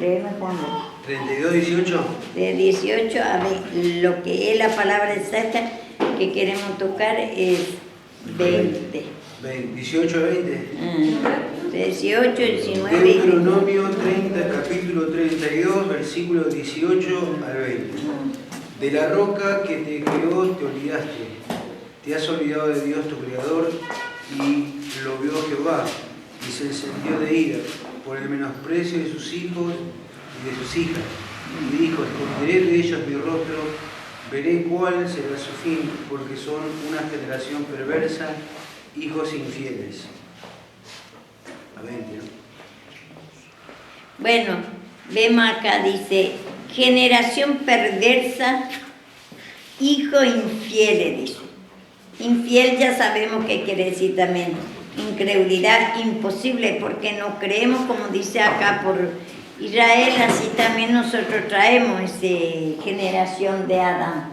Léeme Juan 32, 18. De 18 a 20, lo que es la palabra exacta que queremos tocar es 20. 18 a 20. 18, 19 y 20. Deuteronomio 30, capítulo 32, versículo 18 al 20. De la roca que te creó te olvidaste. Te has olvidado de Dios tu Creador, y lo vio Jehová, y se encendió de ira por el menosprecio de sus hijos y de sus hijas. Y dijo: esconderé de ellos mi rostro, veré cuál será su fin, porque son una generación perversa, hijos infieles. A 20, ¿no? Bueno, vemos acá, dice, generación perversa, hijo infiel, dice. Infiel ya sabemos qué quiere decir también. Incredulidad, imposible, porque no creemos, como dice acá por Israel, así también nosotros traemos esa generación de Adán.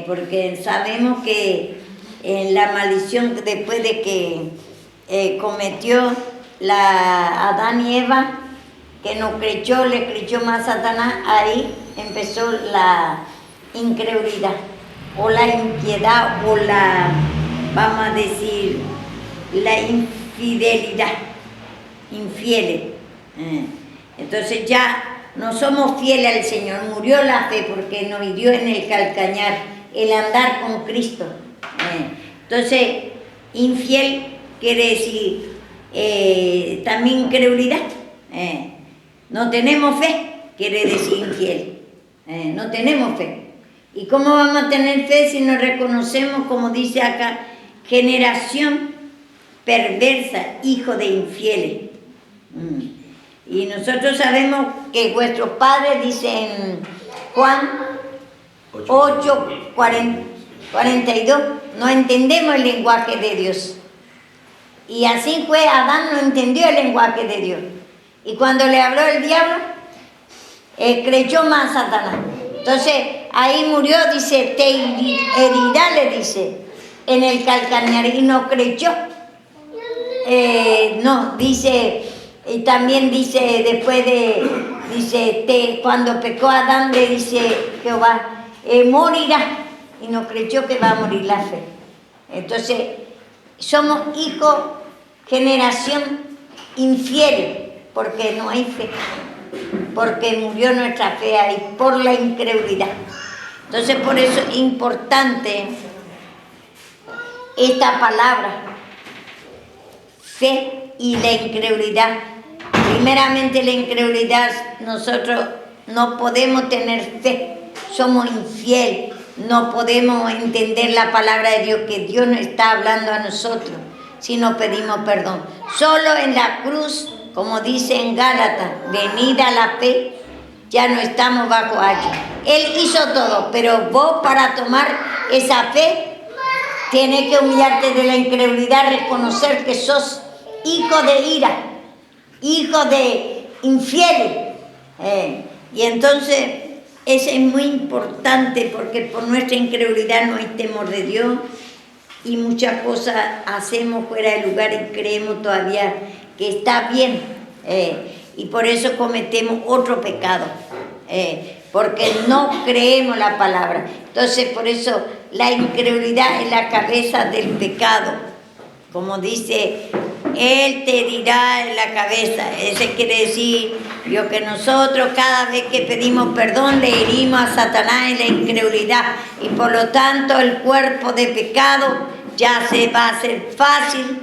Porque sabemos que en la maldición, después de que cometió Adán y Eva, que no creyó, le creyó más a Satanás, ahí empezó la incredulidad, o la impiedad, o la, vamos a decir, la infidelidad, infieles. Entonces ya no somos fieles al Señor, murió la fe porque nos hirió en el calcañar, el andar con Cristo. Entonces, infiel quiere decir también incredulidad. No tenemos fe, quiere decir infiel. No tenemos fe. ¿Y cómo vamos a tener fe si nos reconocemos, como dice acá, generación perversa, hijo de infieles? Y nosotros sabemos que vuestros padres, dice en Juan 8, 42, no entendemos el lenguaje de Dios. Y así fue, Adán no entendió el lenguaje de Dios. Y cuando le habló el diablo, creyó más a Satanás. Entonces, ahí murió, dice, te herirá, le dice, en el calcañar, y no creyó. No, dice, y también dice, después dice, cuando pecó Adán, le dice Jehová, morirá, y no creyó que va a morir la fe. Entonces, somos hijos, generación infiel, porque no hay fe, porque murió nuestra fe ahí por la incredulidad. Entonces, por eso es importante esta palabra, fe y la incredulidad. Primeramente, la incredulidad, nosotros no podemos tener fe, somos infieles, no podemos entender la palabra de Dios, que Dios nos está hablando a nosotros si no pedimos perdón. Solo en la cruz, como dice en Gálatas, venida la fe, ya no estamos bajo hacha. Él hizo todo, pero vos, para tomar esa fe, tienes que humillarte de la incredulidad, reconocer que sos hijo de ira, hijo de infieles. Y entonces eso es muy importante, porque por nuestra incredulidad no hay temor de Dios, y muchas cosas hacemos fuera de lugar y creemos todavía que está bien, y por eso cometemos otro pecado, porque no creemos la palabra. Entonces, por eso la incredulidad es la cabeza del pecado, como dice, Él te dirá en la cabeza. Ese quiere decir que nosotros cada vez que pedimos perdón le herimos a Satanás en la incredulidad, y por lo tanto el cuerpo de pecado ya se va a hacer fácil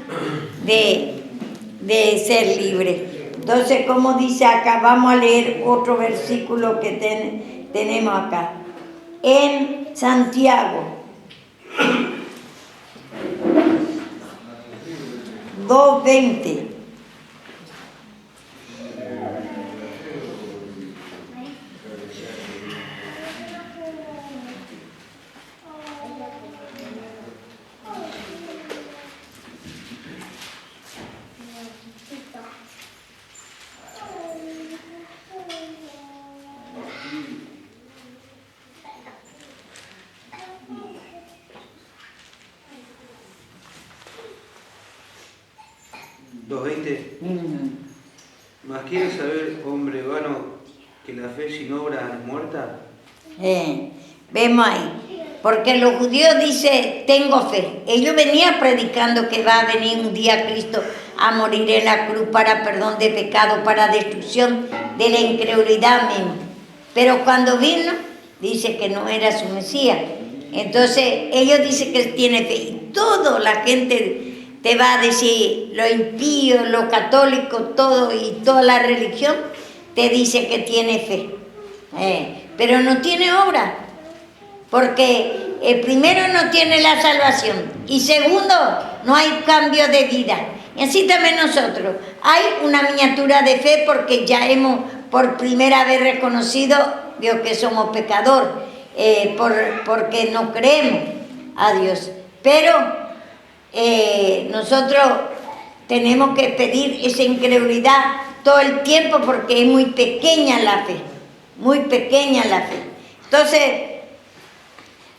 de ser libre. Entonces, como dice acá, vamos a leer otro versículo que tenemos acá en Santiago 2:20. Mas quiero saber, hombre hermano, que la fe sin obra es muerta? Vemos ahí. Porque los judíos dicen, tengo fe. Ellos venían predicando que va a venir un día Cristo a morir en la cruz para perdón de pecado, para destrucción de la incredulidad misma. Pero cuando vino, dice que no era su Mesías. Entonces, ellos dicen que tiene fe. Y toda la gente te va a decir, lo impío, lo católico, todo y toda la religión, te dice que tiene fe. Pero no tiene obra. Porque primero no tiene la salvación y segundo no hay cambio de vida. Y así también nosotros. Hay una miniatura de fe porque ya hemos por primera vez reconocido Dios que somos pecadores, porque no creemos a Dios. Pero nosotros tenemos que pedir esa incredulidad todo el tiempo porque es muy pequeña la fe, muy pequeña la fe. Entonces,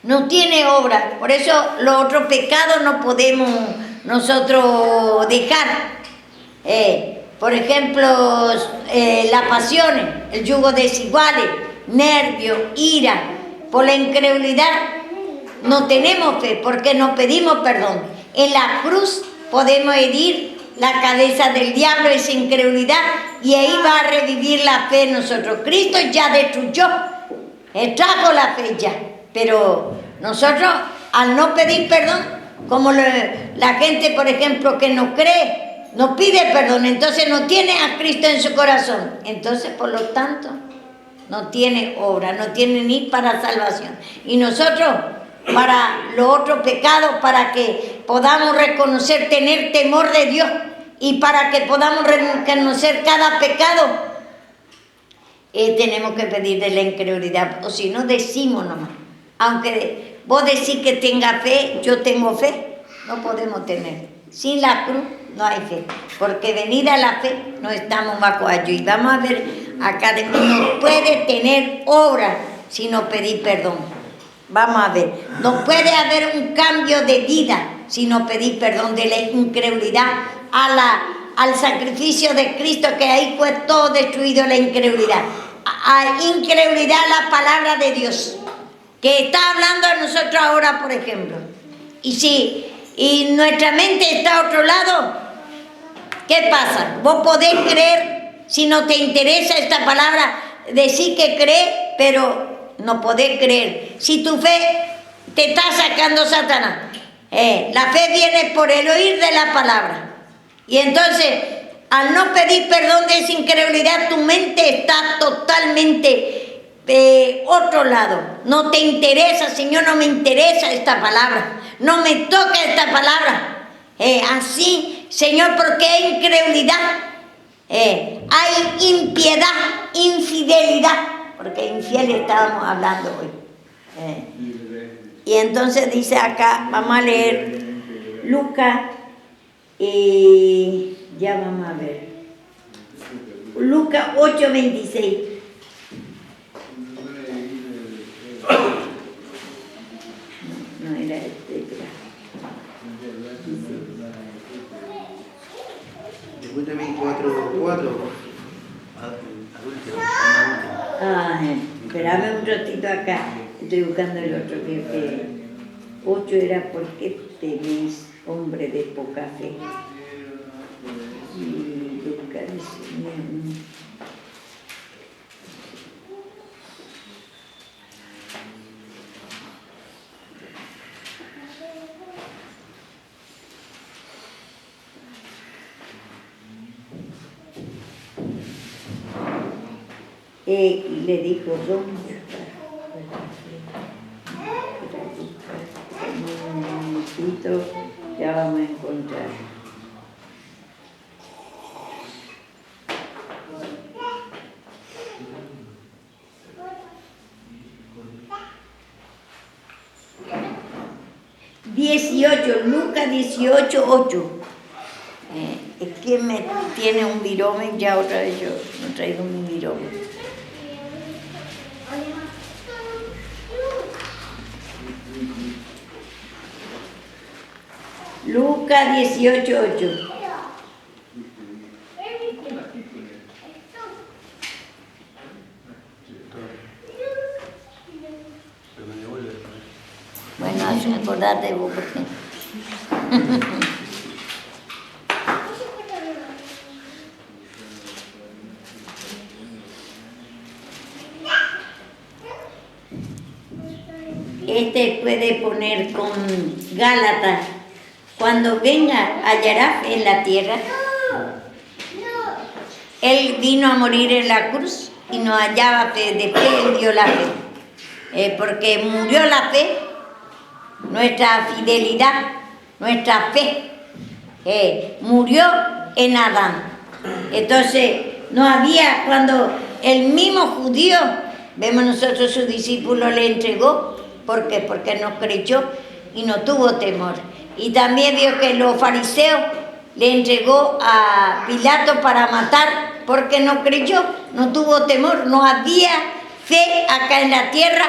no tiene obra, por eso los otros pecados no podemos nosotros dejar. Por ejemplo, las pasiones, el yugo desiguales, nervios, ira, por la incredulidad no tenemos fe porque no pedimos perdón. En la cruz podemos herir la cabeza del diablo, esa incredulidad, y ahí va a revivir la fe en nosotros. Cristo ya destruyó, trajo la fe ya. Pero nosotros, al no pedir perdón, como la gente, por ejemplo, que no cree, no pide perdón, entonces no tiene a Cristo en su corazón. Entonces, por lo tanto, no tiene obra, no tiene ni para salvación. Y nosotros, para los otros pecados, para que podamos reconocer, tener temor de Dios, y para que podamos reconocer cada pecado, tenemos que pedir de la incredulidad, o si no, decimos nomás. Aunque vos decís que tenga fe, yo tengo fe, no podemos tener. Sin la cruz no hay fe, porque venida la fe no estamos bajo ayuda. Y vamos a ver acá, no puede tener obra si no pedir perdón. Vamos a ver, no puede haber un cambio de vida si no pedir perdón de la incredulidad al sacrificio de Cristo, que ahí fue todo destruido, la incredulidad. Incredulidad a la palabra de Dios, que está hablando a nosotros ahora, por ejemplo. Y nuestra mente está a otro lado, ¿qué pasa? Vos podés creer, si no te interesa esta palabra, decir que crees, pero no podés creer. Si tu fe te está sacando Satanás, la fe viene por el oír de la palabra. Y entonces, al no pedir perdón de esa incredulidad, tu mente está totalmente otro lado. No te interesa, Señor, no me interesa esta palabra, no me toca esta palabra. Así, Señor, porque hay incredulidad, hay impiedad, infidelidad, porque infiel estábamos hablando hoy. Y entonces dice acá, vamos a leer Lucas, ya vamos a ver, Lucas 8:26. No era este, Después también 4:4. Espérame un ratito acá, estoy buscando el otro, que 8 era porque tenéis hombre de poca fe. Y Lucas dice, le dijo, un minutito, ya vamos a encontrar. Lucas 18:8. Es que me tiene un virome, ya otra vez yo no traigo mi virome. Lucas 18:8. Acordate vos, por qué. Este puede poner con Gálatas. Cuando venga, hallará fe en la tierra. Él vino a morir en la cruz y no hallaba fe. Después él dio la fe. Porque murió la fe, nuestra fidelidad, nuestra fe. Murió en Adán. Entonces, no había, cuando el mismo judío, vemos nosotros su discípulo le entregó. ¿Por qué? Porque no creyó y no tuvo temor. Y también vio que los fariseos le entregó a Pilato para matar porque no creyó, no tuvo temor, no había fe acá en la tierra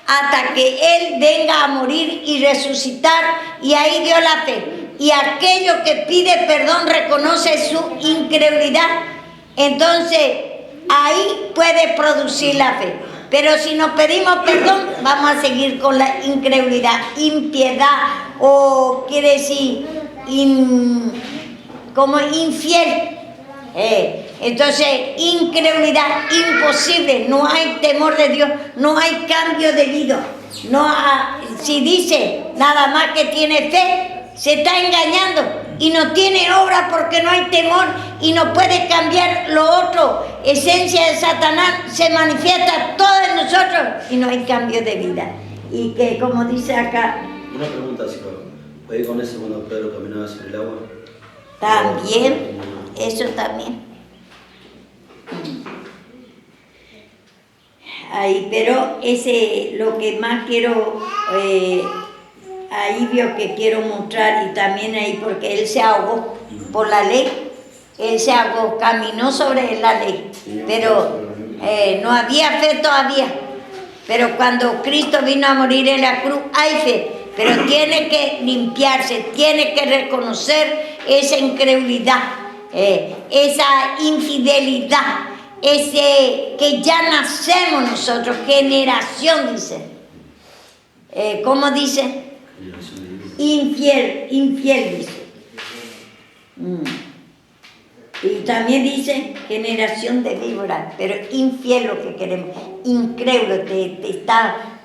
hasta que Él venga a morir y resucitar, y ahí dio la fe. Y aquello que pide perdón reconoce su incredulidad, entonces ahí puede producir la fe. Pero si nos pedimos perdón, vamos a seguir con la incredulidad, impiedad, o quiere decir como infiel. Entonces, incredulidad, imposible, no hay temor de Dios, no hay cambio de vida. Si dice nada más que tiene fe, se está engañando y no tiene obra porque no hay temor y no puede cambiar lo otro. Esencia de Satanás se manifiesta todo en nosotros y no hay cambio de vida. Y que, como dice acá... Una pregunta, si puede ir con eso cuando Pedro caminaba sobre el agua. También, eso también. Ahí, pero ese lo que más quiero, ahí veo que quiero mostrar, y también ahí porque él se ahogó por la ley, él se ahogó, caminó sobre la ley, pero no había fe todavía. Pero cuando Cristo vino a morir en la cruz, hay fe, pero tiene que limpiarse, tiene que reconocer esa incredulidad, esa infidelidad, ese que ya nacemos nosotros, generación, dice. ¿Cómo dice? Infiel, dice. Y también dice generación de víboras, pero infiel lo que queremos, incrédulo,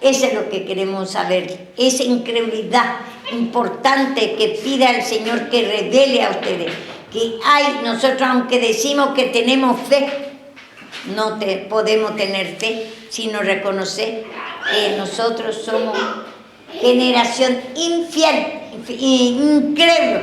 eso es lo que queremos saber, esa incredulidad importante que pida al Señor que revele a ustedes, que hay, nosotros aunque decimos que tenemos fe, no podemos tener fe, sino reconocer que nosotros somos generación infiel, incrédulo,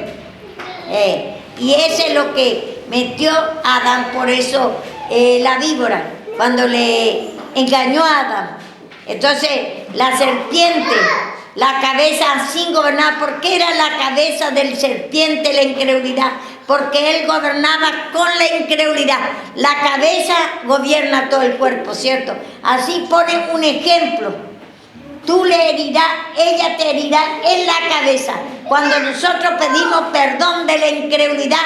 y eso es lo que metió a Adán, por eso la víbora, cuando le engañó a Adán. Entonces la serpiente, la cabeza sin gobernar, porque era la cabeza del serpiente la incredulidad, porque él gobernaba con la incredulidad. La cabeza gobierna todo el cuerpo, ¿cierto? Así pone un ejemplo. Tú le herirás, ella te herirá en la cabeza. Cuando nosotros pedimos perdón de la incredulidad,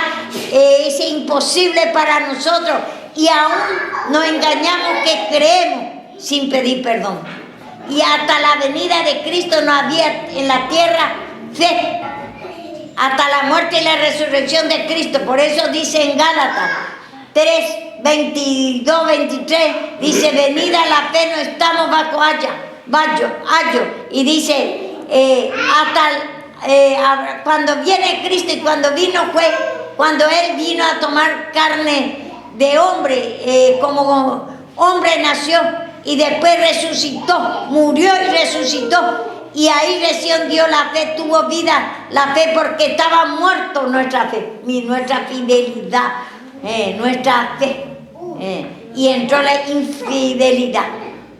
es imposible para nosotros, y aún nos engañamos que creemos sin pedir perdón. Y hasta la venida de Cristo no había en la tierra fe, hasta la muerte y la resurrección de Cristo. Por eso dice en Gálatas 3, 22, 23, dice: venida la fe, no estamos bajo ayo. Y dice, cuando viene Cristo, y cuando vino fue cuando Él vino a tomar carne de hombre, como hombre nació, y después resucitó, murió y resucitó, y ahí recién dio la fe, tuvo vida la fe, porque estaba muerto nuestra fe, nuestra fidelidad, nuestra fe, y entró la infidelidad.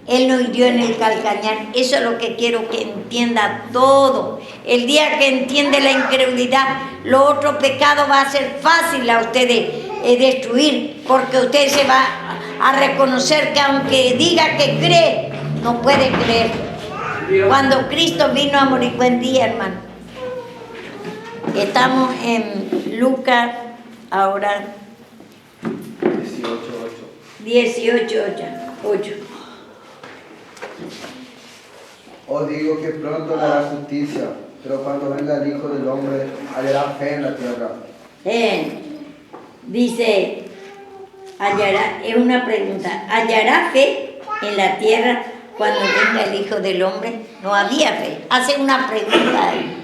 Él nos hirió en el calcañar. Eso es lo que quiero que entienda todo. El día que entiende la incredulidad, lo otro pecado va a ser fácil a ustedes destruir, porque usted se va a reconocer que aunque diga que cree, no puede creer. Cuando Cristo vino a morir, buen día, hermano. Estamos en Lucas ahora 18:8. Os digo que pronto le hará justicia, pero cuando venga el Hijo del Hombre, hallará fe en la tierra. Dice, hallará, es una pregunta, ¿hallará fe en la tierra cuando venga el Hijo del Hombre? No había fe. Hace una pregunta ahí.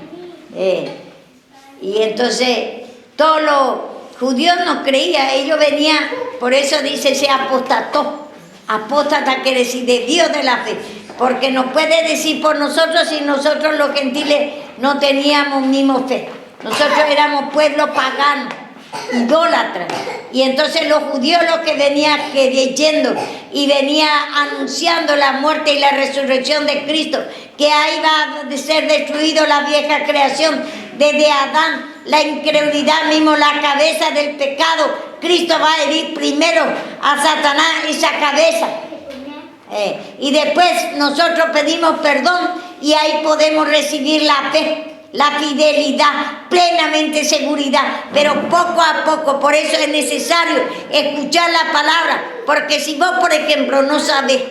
Y entonces, todos los judíos no creían, ellos venían, por eso dice, se apostató. Apóstata quiere decir de Dios de la fe, porque no puede decir por nosotros si nosotros los gentiles no teníamos mismo fe. Nosotros éramos pueblo pagano, idólatras, y entonces los judíos los que venían creyendo y venía anunciando la muerte y la resurrección de Cristo, que ahí va a ser destruido la vieja creación desde Adán, la incredulidad mismo, la cabeza del pecado. Cristo va a herir primero a Satanás esa cabeza. Y después nosotros pedimos perdón y ahí podemos recibir la fe, la fidelidad, plenamente seguridad, pero poco a poco. Por eso es necesario escuchar la palabra, porque si vos, por ejemplo, no sabés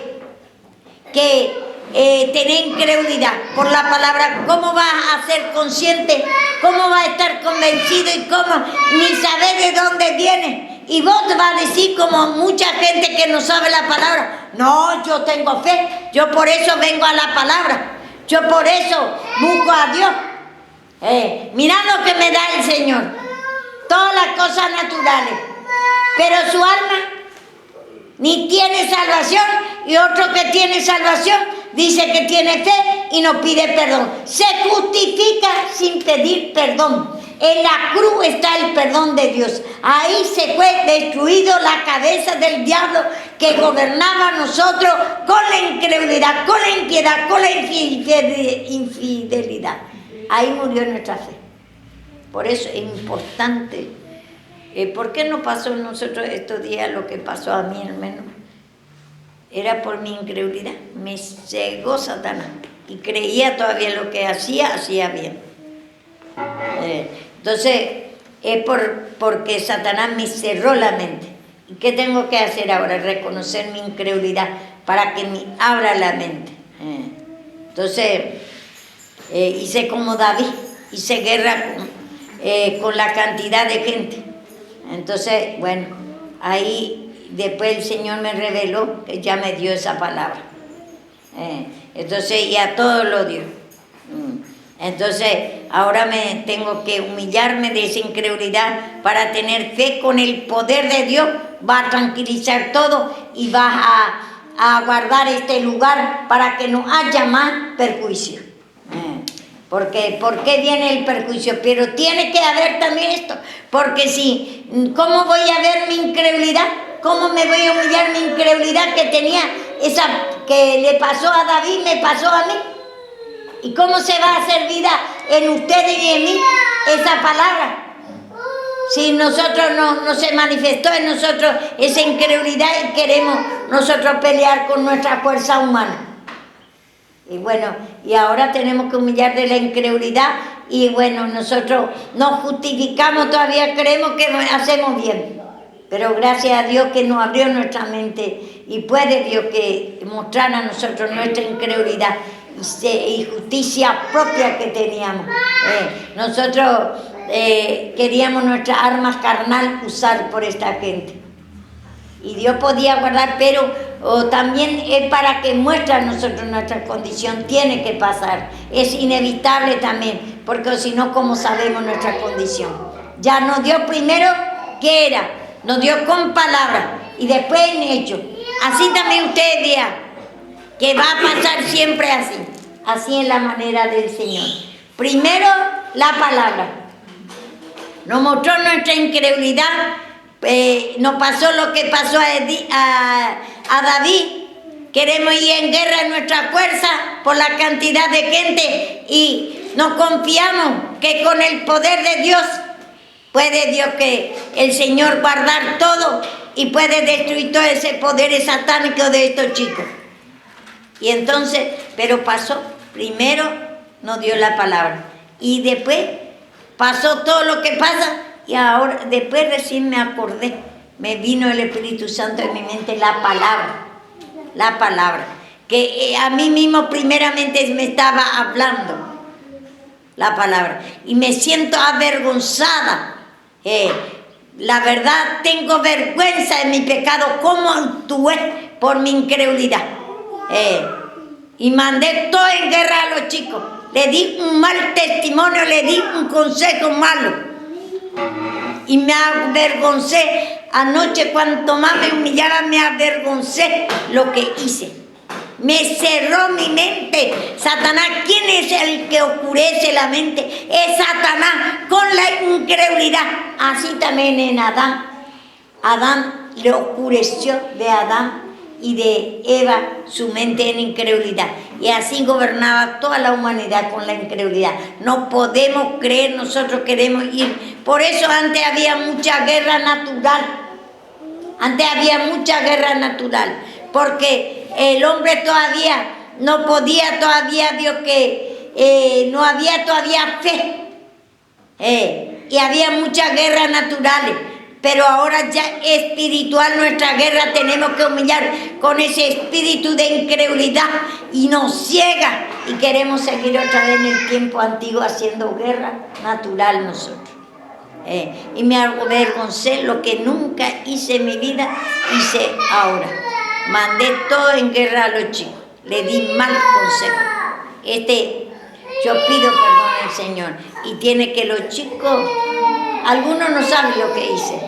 que tenés incredulidad por la palabra, ¿cómo vas a ser consciente? ¿Cómo vas a estar convencido? Y cómo ni sabés de dónde viene. Y vos te vas a decir, como mucha gente que no sabe la palabra, no, yo tengo fe, yo por eso vengo a la palabra, yo por eso busco a Dios. Mirá lo que me da el Señor, todas las cosas naturales, pero su alma ni tiene salvación, y otro que tiene salvación dice que tiene fe y no pide perdón. Se justifica sin pedir perdón. En la cruz está el perdón de Dios. Ahí se fue destruido la cabeza del diablo que gobernaba a nosotros con la incredulidad, con la impiedad, con la infidelidad. Ahí murió nuestra fe. Por eso es importante. ¿Por qué no pasó en nosotros estos días lo que pasó a mí al menos? Era por mi incredulidad. Me cegó Satanás y creía todavía lo que hacía bien. Entonces es porque Satanás me cerró la mente. ¿Y qué tengo que hacer ahora? Reconocer mi incredulidad para que me abra la mente. Entonces hice como David, hice guerra con la cantidad de gente. Entonces, bueno, ahí después el Señor me reveló que ya me dio esa palabra. Entonces, y a todos lo dio. Entonces, ahora me tengo que humillarme de esa incredulidad para tener fe con el poder de Dios. Va a tranquilizar todo y va a guardar este lugar para que no haya más perjuicio. Porque, ¿por qué viene el perjuicio? Pero tiene que haber también esto, porque si, ¿cómo voy a ver mi incredulidad? ¿Cómo me voy a humillar mi incredulidad que tenía esa, que le pasó a David, me pasó a mí? ¿Y cómo se va a hacer vida en ustedes y en mí esa palabra? Si nosotros no se manifestó en nosotros esa incredulidad y queremos nosotros pelear con nuestra fuerza humana. Y bueno, y ahora tenemos que humillar de la incredulidad y bueno, nosotros nos justificamos todavía, creemos que hacemos bien. Pero gracias a Dios que nos abrió nuestra mente y puede Dios que mostrar a nosotros nuestra incredulidad y justicia propia que teníamos. Nosotros queríamos nuestras armas carnal usar por esta gente. Y Dios podía guardar, pero también es para que muestre a nosotros nuestra condición. Tiene que pasar, es inevitable también, porque si no, ¿cómo sabemos nuestra condición? Ya nos dio primero, ¿qué era? Nos dio con palabras y después en hecho. Así también ustedes vean que va a pasar siempre así. Así es la manera del Señor. Primero la palabra. Nos mostró nuestra incredulidad. Nos pasó lo que pasó a David. Queremos ir en guerra en nuestra fuerza por la cantidad de gente y nos confiamos que con el poder de Dios puede Dios que el Señor guardar todo y puede destruir todo ese poder satánico de estos chicos. Y entonces, pero pasó, primero nos dio la palabra y después pasó todo lo que pasa. Y ahora, después recién me acordé, me vino el Espíritu Santo en mi mente, la palabra. que a mí mismo primeramente me estaba hablando la palabra. Y me siento avergonzada. La verdad, tengo vergüenza de mi pecado, cómo actué por mi incredulidad. Y mandé todo en guerra a los chicos. Le di un mal testimonio, le di un consejo malo. Y me avergoncé. Anoche, cuanto más me humillaba, me avergoncé lo que hice. Me cerró mi mente. Satanás, ¿quién es el que oscurece la mente? Es Satanás con la incredulidad. Así también en Adán. Adán le oscureció de Adán y de Eva su mente en incredulidad. Y así gobernaba toda la humanidad con la incredulidad. No podemos creer, nosotros queremos ir. Por eso antes había mucha guerra natural. Antes había mucha guerra natural. Porque el hombre todavía no podía, todavía Dios que no había todavía fe. Y había muchas guerras naturales. Pero ahora ya espiritual, nuestra guerra, tenemos que humillar con ese espíritu de incredulidad y nos ciega. Y queremos seguir otra vez en el tiempo antiguo haciendo guerra natural nosotros. Y me avergoncé, lo que nunca hice en mi vida, hice ahora. Mandé todo en guerra a los chicos. Le di mal consejo. Yo pido perdón al Señor. Y tiene que los chicos, algunos no saben lo que hice.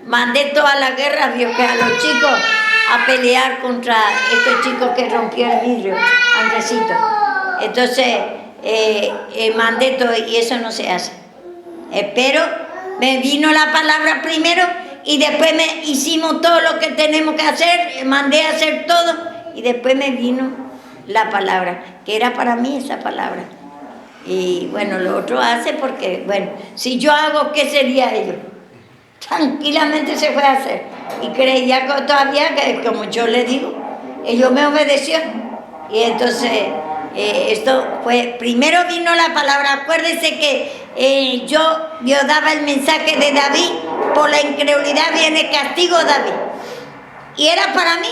Mandé toda la guerra, Dios, que a los chicos a pelear contra estos chicos que rompieron el vidrio, Andresito. Entonces, mandé todo y eso no se hace. Pero me vino la palabra primero y después hicimos todo lo que tenemos que hacer, mandé a hacer todo y después me vino la palabra, que era para mí esa palabra. Y bueno, lo otro hace porque, bueno, si yo hago, ¿qué sería ello? Tranquilamente se fue a hacer. Y creía que todavía, que como yo le digo, ellos me obedeció. Y entonces, esto fue, primero vino la palabra. Acuérdense que yo daba el mensaje de David, por la incredulidad viene castigo, David. Y era para mí.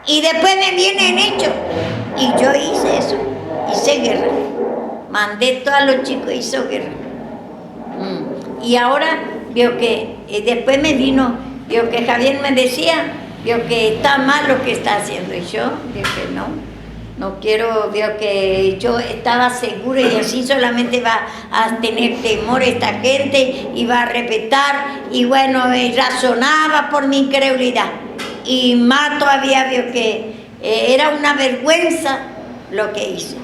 Y después me viene en hecho. Y yo hice eso. Hice guerra. Mandé todos los chicos, hizo guerra. Y ahora veo que después me vino, veo que Javier me decía, veo que está mal lo que está haciendo. Y yo veo que no quiero, veo que yo estaba segura y así solamente va a tener temor esta gente y va a respetar. Y bueno, razonaba por mi incredulidad. Y más todavía veo que era una vergüenza lo que hice.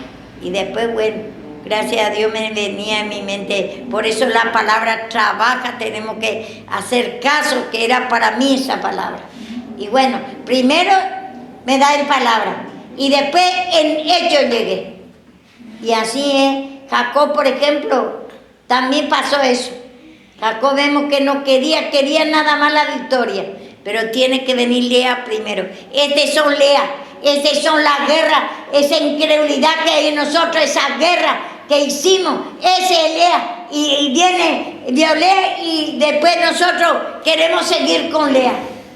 Y después, bueno, gracias a Dios me venía en mi mente. Por eso la palabra trabaja, tenemos que hacer caso, que era para mí esa palabra. Y bueno, primero me da en palabra y después en hecho llegué. Y así es. Jacob, por ejemplo, también pasó eso. Jacob vemos que no quería nada más la victoria. Pero tiene que venir Lea primero. Son Lea, son las guerras, esa incredulidad que hay en nosotros, esa guerra que hicimos, ese es Lea. Y viene Lea y después nosotros queremos seguir con Lea.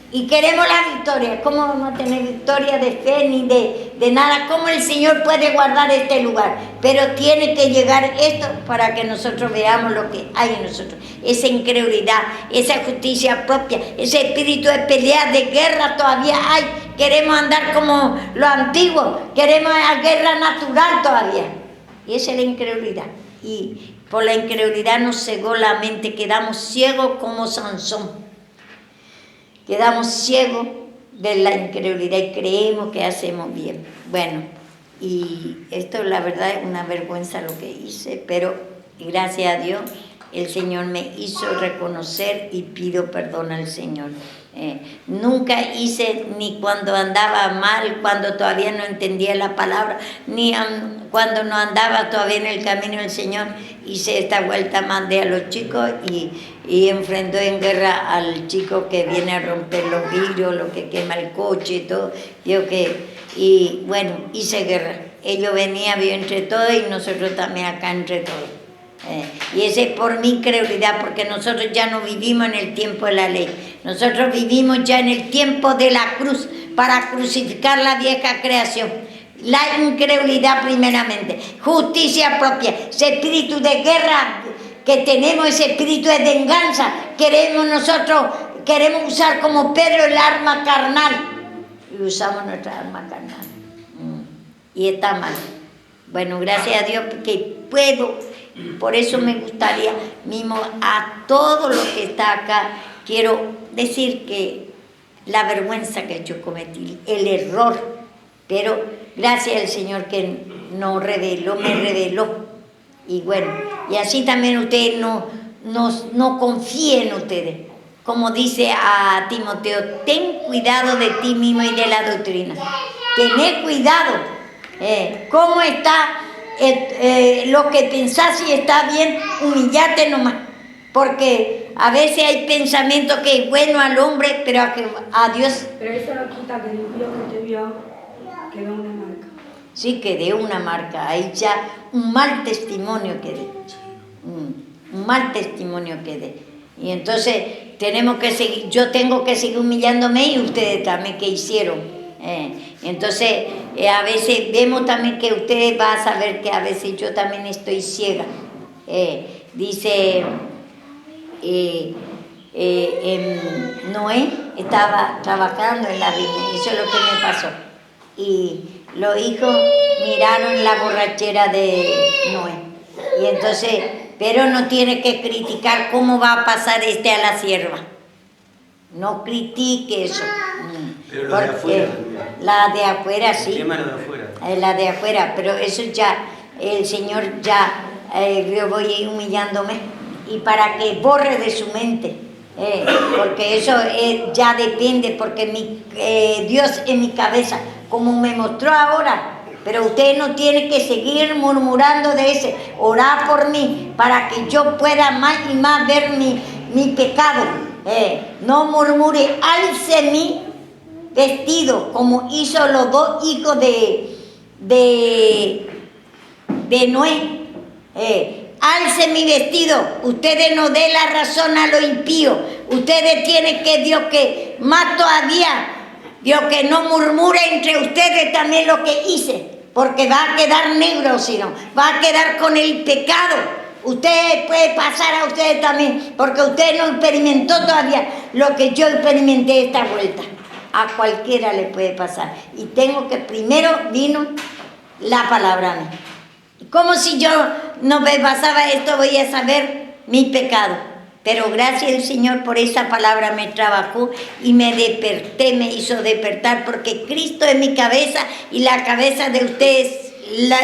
Y queremos la victoria. ¿Cómo vamos a tener victoria de fe ni de nada? ¿Cómo el Señor puede guardar este lugar? Pero tiene que llegar esto para que nosotros veamos lo que hay en nosotros. Esa incredulidad, esa justicia propia, ese espíritu de pelea, de guerra todavía hay. Queremos andar como lo antiguo, queremos la guerra natural todavía. Y esa es la incredulidad. Y por la incredulidad nos cegó la mente, quedamos ciegos como Sansón. Quedamos ciegos de la incredulidad y creemos que hacemos bien. Bueno, y esto la verdad es una vergüenza lo que hice, pero gracias a Dios el Señor me hizo reconocer y pido perdón al Señor. Nunca hice ni cuando andaba mal, cuando todavía no entendía la palabra, ni cuando no andaba todavía en el camino del Señor. Hice esta vuelta, mandé a los chicos y enfrentó en guerra al chico que viene a romper los vidrios, lo que quema el coche y todo. Y bueno, hice guerra. Ellos venían bien entre todos y nosotros también acá entre todos. Y ese es por mi incredulidad, porque nosotros ya no vivimos en el tiempo de la ley. Nosotros vivimos ya en el tiempo de la cruz para crucificar la vieja creación. La incredulidad primeramente, justicia propia, ese espíritu de guerra que tenemos, ese espíritu de venganza, queremos usar como Pedro el arma carnal y usamos nuestra arma carnal. Y está mal. Bueno, gracias a Dios porque puedo, por eso me gustaría mismo a todo lo que está acá, quiero decir que la vergüenza que yo cometí, el error, pero gracias al Señor que me reveló. Y bueno, y así también ustedes no confíen en ustedes. Como dice a Timoteo, ten cuidado de ti mismo y de la doctrina. Tened cuidado. ¿Cómo está lo que pensás? Si está bien, humillate nomás. Porque a veces hay pensamientos que es bueno al hombre, pero a Dios... Pero eso no quita que el impío que te vio quedó una marca. Sí, quedé una marca. Ahí ya un mal testimonio quedé. Un mal testimonio quedé. Y entonces tenemos que seguir, yo tengo que seguir humillándome y ustedes también que hicieron. Entonces a veces vemos también que ustedes van a saber que a veces yo también estoy ciega. Dice Noé estaba trabajando en la viña, eso es lo que me pasó. Y los hijos miraron la borrachera de Noé. Y entonces, pero no tiene que criticar cómo va a pasar a la sierva. No critique eso. Pero la de afuera. La de afuera, sí. El tema es la de afuera. La de afuera, pero eso ya, el Señor ya, yo voy a ir humillándome. Y para que borre de su mente. Porque eso ya depende, porque Dios en mi cabeza, como me mostró ahora. Pero usted no tiene que seguir murmurando de ese. Orar por mí para que yo pueda más y más ver mi pecado. No murmure, alce mi vestido, como hizo los dos hijos de Noé. Alce mi vestido. Ustedes no den la razón a lo impío. Ustedes tienen que Dios que más todavía, Dios que no murmure entre ustedes también lo que hice. Porque va a quedar negro, si no, va a quedar con el pecado. Ustedes puede pasar a ustedes también, porque usted no experimentó todavía lo que yo experimenté esta vuelta. A cualquiera le puede pasar. Y tengo que primero vino la palabra a mí. Como si yo no me pasaba esto, voy a saber mi pecado. Pero gracias al Señor por esa palabra me trabajó y me desperté, me hizo despertar, porque Cristo es mi cabeza y la cabeza de ustedes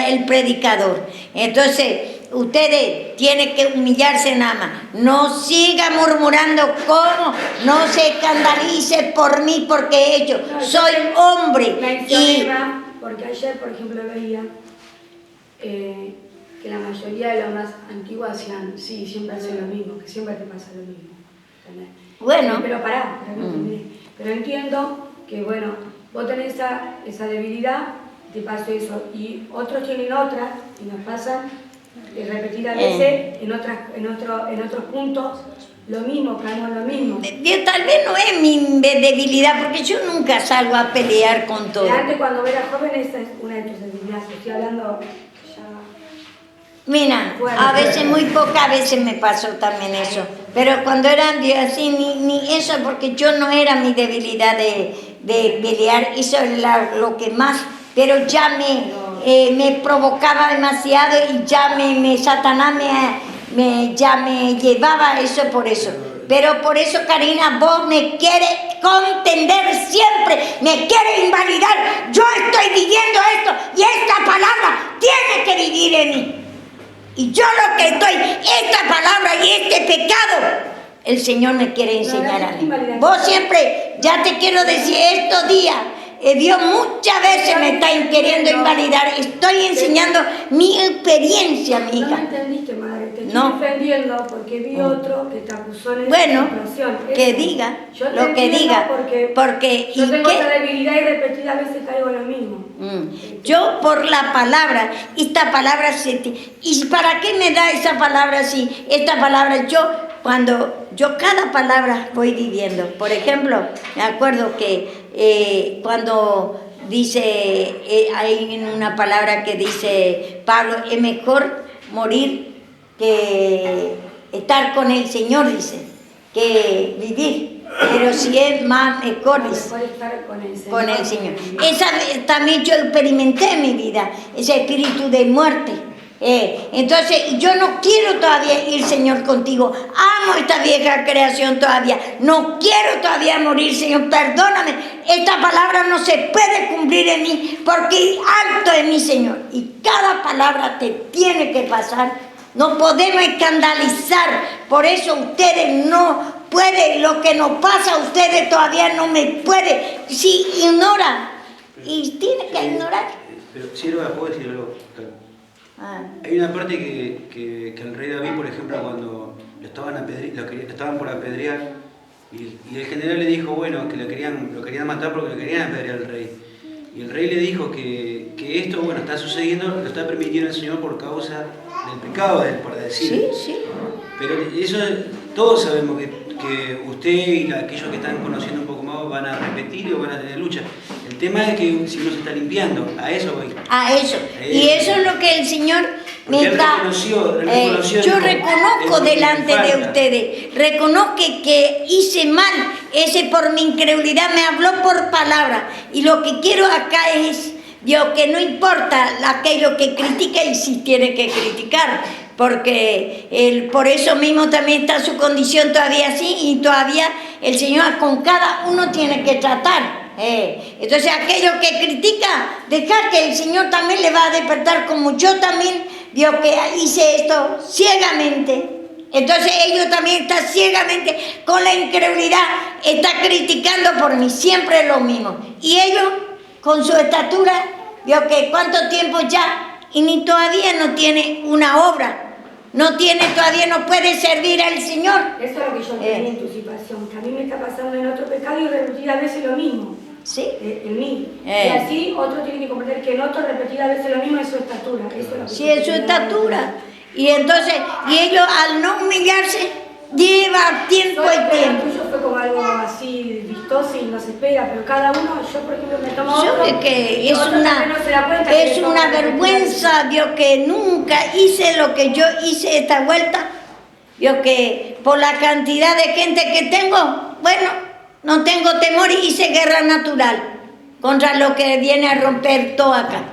el predicador. Entonces, ustedes tienen que humillarse nada más. No siga murmurando cómo, no se escandalice por mí porque he hecho. Soy hombre. Porque ayer, por ejemplo, veía que la mayoría de los más antiguos decían, sí, siempre hace lo mismo, que siempre te pasa lo mismo. ¿Entendés? Bueno. Pero pará, pero entiendo que, bueno, vos tenés esa debilidad, te pasó eso, y otros tienen otra, y nos pasan repetidas veces en otros puntos lo mismo, caemos lo mismo. Tal vez no es mi debilidad, porque yo nunca salgo a pelear con todo. Antes, cuando era joven, esa es una de tus debilidades, estoy hablando ya... Mira, a veces, muy pocas veces me pasó también eso, pero cuando eran así, ni eso, porque yo no era mi debilidad de pelear, eso es lo que más, pero ya me provocaba demasiado y ya Satanás ya me llevaba eso por eso. Pero por eso, Karina, vos me quieres contender siempre, me quieres invalidar. Yo estoy viviendo esto y esta palabra tiene que vivir en mí. Y yo lo que estoy, esta palabra y este pecado, el Señor me quiere enseñar a mí. Vos siempre, ya te quiero decir, estos días, Dios muchas veces me está queriendo invalidar. Estoy enseñando mi experiencia, mi hija. No me entendiste, madre. Te estoy defendiendo porque vi otro que te acusó en esa situación. Que diga lo que diga. Porque yo tengo esa debilidad y repetidas veces caigo en lo mismo. Yo por la palabra, esta palabra ¿y para qué me da esa palabra si esta palabra yo cuando yo cada palabra voy viviendo, por ejemplo, me acuerdo que cuando dice, hay una palabra que dice Pablo, es mejor morir que estar con el Señor, dice, que vivir, pero si es más mejor, dice, estar con el Señor. Esa también yo experimenté en mi vida, ese espíritu de muerte. Entonces yo no quiero todavía ir, Señor, contigo. Amo esta vieja creación todavía. No quiero todavía morir, Señor. Perdóname. Esta palabra no se puede cumplir en mí porque alto es mi Señor. Y cada palabra te tiene que pasar. No podemos escandalizar. Por eso ustedes no pueden. Lo que nos pasa a ustedes todavía no me puede. Si ignora. Y tiene que ignorar. Pero sierva, ¿puedo decir algo? Hay una parte que el rey David, por ejemplo, cuando lo estaban por apedrear, y el general le dijo, bueno, que lo querían matar porque lo querían apedrear al rey. Y el rey le dijo que esto, bueno, está sucediendo, lo está permitiendo el Señor por causa del pecado de él, por decir. Sí, sí. Pero eso todos sabemos que usted y aquellos que están conociendo un poco más van a repetir o van a tener lucha. El tema es que si uno se está limpiando, a eso voy. A eso. Y eso es lo que el Señor me está... yo reconozco delante de ustedes, reconozco que hice mal, ese por mi incredulidad me habló por palabra. Y lo que quiero acá es, Dios, que no importa aquello que critica y si tiene que criticar, porque por eso mismo también está su condición todavía así y todavía el Señor con cada uno tiene que tratar. Entonces aquello que critica, deja que el Señor también le va a despertar, como yo también, Dios, que hice esto ciegamente. Entonces ellos también están ciegamente con la incredulidad, está criticando por mí, siempre lo mismo. Y ellos con su estatura, Dios, que cuánto tiempo ya, y ni todavía no tiene una obra. Todavía no puede servir al Señor. Eso es lo que yo entendí en tu situación, que a mí me está pasando en otro pecado y repetida veces lo mismo. Sí. En mí. Y así otro tiene que comprender que en otro repetida veces lo mismo es su estatura. Eso es lo que sí, es su estatura. Y entonces, y ellos al no humillarse, lleva tiempo y tiempo. El tuyo fue como algo así vistoso y no se espera, pero cada uno, yo por ejemplo me tomo otro. Yo que es no una vergüenza, Dios, que nunca hice lo que yo hice esta vuelta. Dios, que por la cantidad de gente que tengo, bueno, no tengo temor y hice guerra natural contra lo que viene a romper todo acá.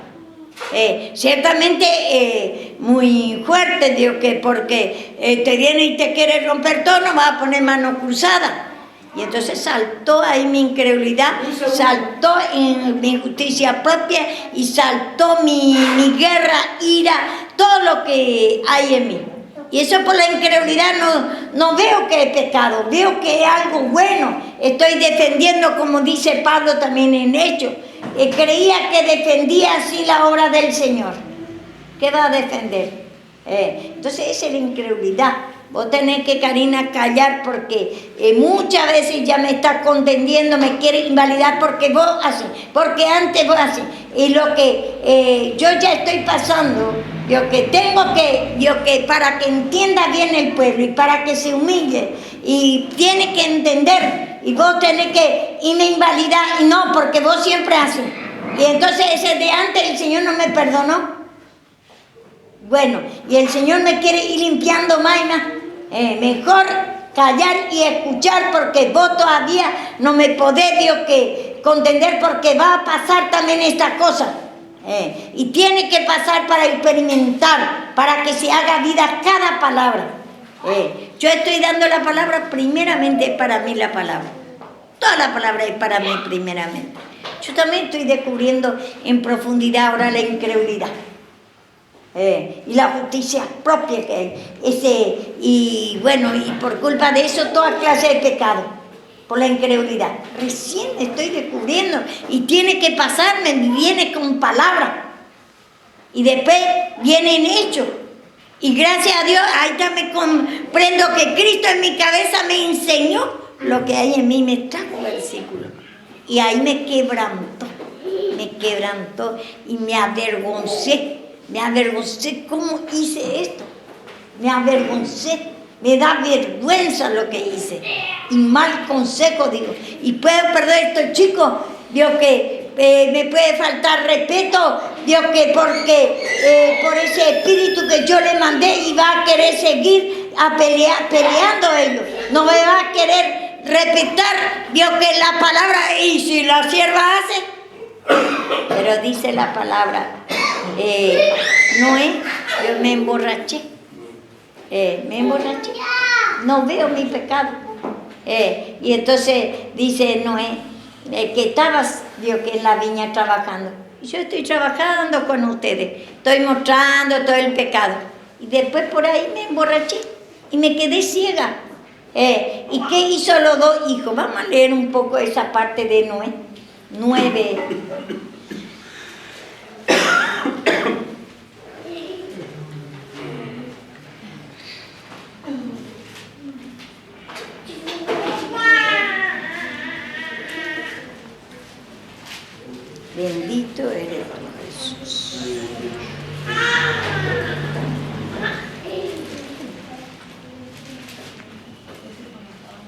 Ciertamente muy fuerte, Dios, que porque te viene y te quiere romper todo, no vas a poner mano cruzada. Y entonces saltó ahí mi incredulidad, saltó en mi justicia propia y saltó mi guerra, ira, todo lo que hay en mí. Y eso por la incredulidad no veo que es pecado, veo que es algo bueno. Estoy defendiendo, como dice Pablo también en Hechos. Creía que defendía así la obra del Señor. ¿Qué va a defender? Entonces esa es la incredulidad. Vos tenés que, Karina, callar porque muchas veces ya me está contendiendo, me quiere invalidar porque vos así, porque antes vos así. Y lo que yo ya estoy pasando, lo que tengo que para que entienda bien el pueblo y para que se humille y tiene que entender y vos tenés que irme invalidar y no, porque vos siempre así. Y entonces ese de antes el Señor no me perdonó. Bueno, y el Señor me quiere ir limpiando más y más. Mejor callar y escuchar porque vos todavía no me podés, Dios, que contender porque va a pasar también esta cosa. Y tiene que pasar para experimentar, para que se haga vida cada palabra. Yo estoy dando la palabra primeramente para mí la palabra. Toda la palabra es para mí primeramente. Yo también estoy descubriendo en profundidad ahora la incredulidad. Y la justicia propia que y bueno, y por culpa de eso toda clase de pecado, por la incredulidad. Recién estoy descubriendo y tiene que pasarme, viene con palabras y después viene en hecho. Y gracias a Dios, ahí ya me comprendo que Cristo en mi cabeza me enseñó lo que hay en mí, me trajo versículos. Y ahí me quebrantó y me avergoncé. Me avergoncé, ¿cómo hice esto? Me avergoncé, Me da vergüenza lo que hice. Y mal consejo, digo. Y puedo perder estos chicos, Dios, que me puede faltar respeto, Dios, que porque por ese espíritu que yo le mandé y va a querer seguir peleando ellos. No me va a querer respetar, Dios, que la palabra, y si la sierva hace, pero dice la palabra, Noé, yo me emborraché, no veo mi pecado, y entonces dice Noé, que estabas, Dios, que en la viña trabajando, y yo estoy trabajando con ustedes, estoy mostrando todo el pecado, y después por ahí me emborraché, y me quedé ciega. ¿Y qué hizo los dos hijos? Vamos a leer un poco esa parte de Noé. 9. Bendito eres tú, Jesús.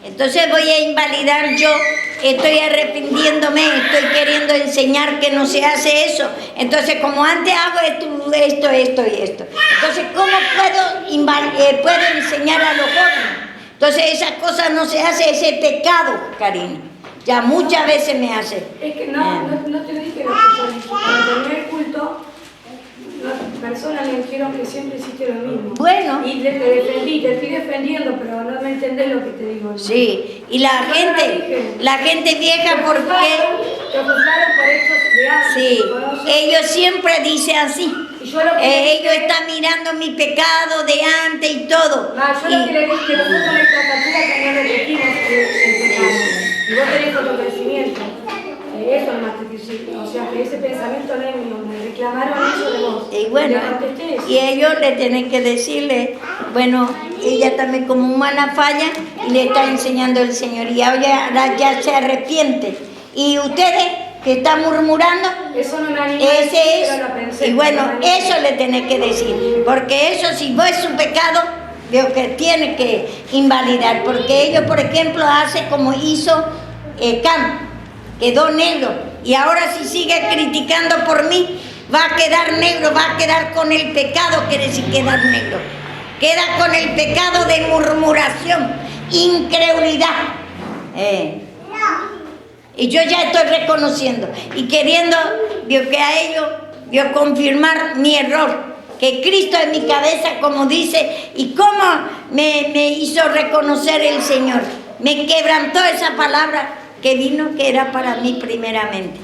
Entonces voy a invalidar yo, estoy arrepintiéndome, estoy queriendo enseñar que no se hace eso. Entonces, como antes hago esto y esto. Entonces, ¿cómo puedo enseñar a los jóvenes? Entonces, esas cosas no se hace, ese pecado, Karina. Ya muchas veces me hace. Es que no te dije lo que para terminar el culto, las personas me dijeron que siempre hiciste lo mismo. Bueno. Y te defendí, te estoy defendiendo, pero no me entendés lo que te digo. ¿No? Sí, y la gente vieja, ¿por qué? Te juzgaron por hechos de antes. Sí, ellos siempre dicen así. Ellos están mirando mi pecado de antes y todo. No, yo lo que le dije, que nosotros en esta captura que no repetimos el pecado. Y vos tenés autoconocimiento. Eso es más difícil. O sea, que ese pensamiento no es mío. Me reclamaron eso de vos. Y bueno, y ellos le tienen que decirle, bueno, ella también como humana falla y le está enseñando el Señor. Y ahora ya se arrepiente. Y ustedes que están murmurando, eso no me animó, ese es, pero lo pensé, y bueno, eso le tenés que decir. Porque eso, si no es su pecado, veo que tiene que invalidar. Porque ellos, por ejemplo, hace como hizo Cam. Quedó negro, y ahora si sigue criticando por mí, va a quedar negro, va a quedar con el pecado, quiere decir quedar negro. Queda con el pecado de murmuración, incredulidad. Y yo ya estoy reconociendo y queriendo, que a ellos, confirmar mi error, que Cristo es mi cabeza, como dice, y cómo me hizo reconocer el Señor. Me quebrantó esa palabra que vino, que era para mí primeramente.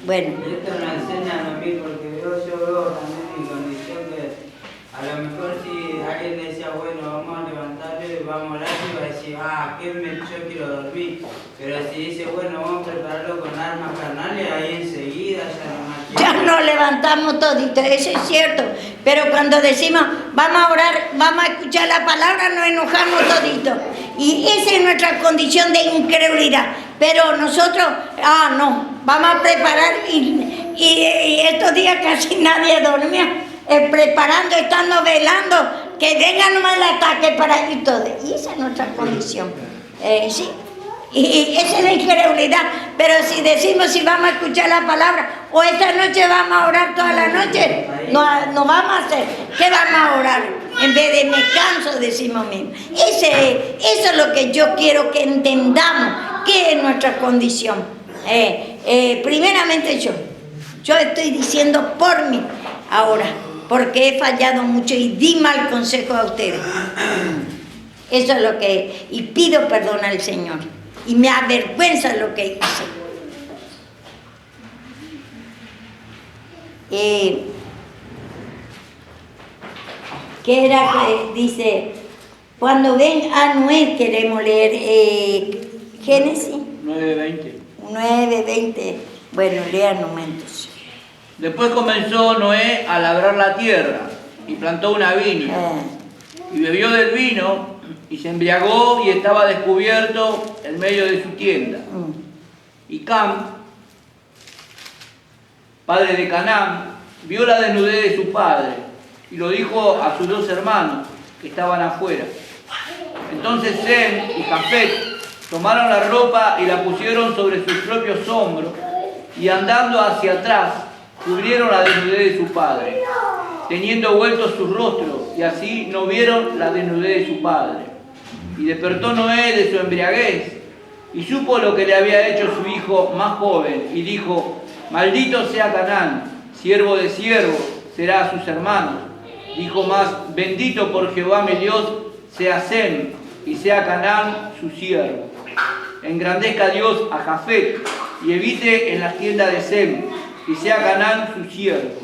Bueno. Esto me enseña a mí porque yo veo también mi condición que a lo mejor si alguien decía, bueno, vamos a levantarle, vamos a orar, y va a decir, yo quiero dormir. Pero si dice, bueno, vamos a prepararlo con armas carnales, ahí enseguida ya no. Ya nos levantamos toditos, eso es cierto. Pero cuando decimos, vamos a orar, vamos a escuchar la palabra, nos enojamos toditos. Y esa es nuestra condición de incredulidad. Pero nosotros, no, vamos a preparar, y estos días casi nadie dormía, preparando, estando velando, que venga nomás el ataque para ir todo. Y esa es nuestra condición, sí. Y esa es la incredulidad. Pero si decimos, si vamos a escuchar la palabra, o esta noche vamos a orar toda la noche, no vamos a hacer. ¿Qué vamos a orar? En vez de me canso, decimos mismo. Eso es lo que yo quiero que entendamos, que es nuestra condición. Primeramente yo estoy diciendo por mí ahora, porque he fallado mucho y di mal consejo a ustedes. Eso es lo que, y pido perdón al Señor. Y me avergüenza lo que hice. ¿Qué era que dice? Cuando ven a Noé, queremos leer Génesis 9:20. Bueno, lean momentos. Después comenzó Noé a labrar la tierra y plantó una viña y bebió del vino y se embriagó y estaba descubierto en medio de su tienda. Y Cam, padre de Canaán, vio la desnudez de su padre y lo dijo a sus dos hermanos que estaban afuera. Entonces Sem y Jafet tomaron la ropa y la pusieron sobre sus propios hombros y andando hacia atrás cubrieron la desnudez de su padre, teniendo vueltos sus rostros, y así no vieron la desnudez de su padre. Y despertó Noé de su embriaguez y supo lo que le había hecho su hijo más joven y dijo: maldito sea Canaán, siervo de siervos será a sus hermanos. Dijo más: bendito por Jehová mi Dios sea Sem y sea Canaán su siervo. Engrandezca Dios a Jafet y evite en las tiendas de Sem y sea Canaán su siervo.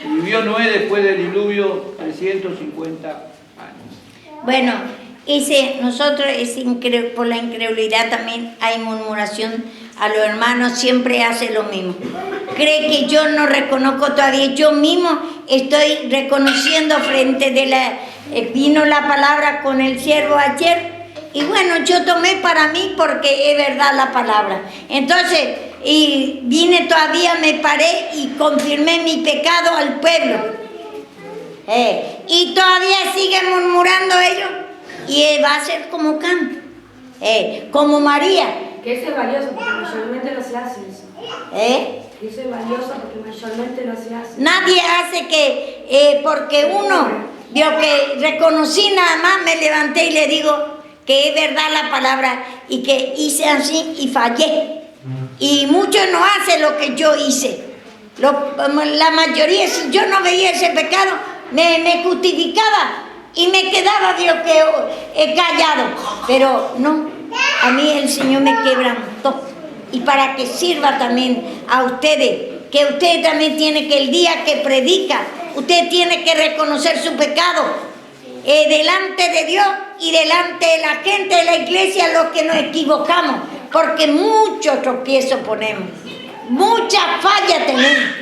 Y vivió Noé después del diluvio 350 años. Bueno, nosotros por la incredulidad también hay murmuración a los hermanos, siempre hace lo mismo. Cree que yo no reconozco todavía, yo mismo estoy reconociendo frente de vino la palabra con el siervo ayer, y bueno, yo tomé para mí porque es verdad la palabra. Entonces, y vine todavía, me paré y confirmé mi pecado al pueblo. Y todavía siguen murmurando ellos, y va a ser como canto, como María. Que eso es valioso porque mayormente no se hace eso. Que eso es valioso porque mayormente no se hace. Nadie hace que, porque uno vio que reconocí nada más, me levanté y le digo que es verdad la palabra y que hice así y fallé. Y muchos no hacen lo que yo hice. La mayoría, si yo no veía ese pecado, me justificaba y me quedaba, Dios, que callado. Pero no, a mí el Señor me quebrantó. Y para que sirva también a ustedes, que ustedes también tienen que el día que predica, usted tiene que reconocer su pecado delante de Dios y delante de la gente de la iglesia, los que nos equivocamos, porque muchos tropiezos ponemos, muchas fallas tenemos.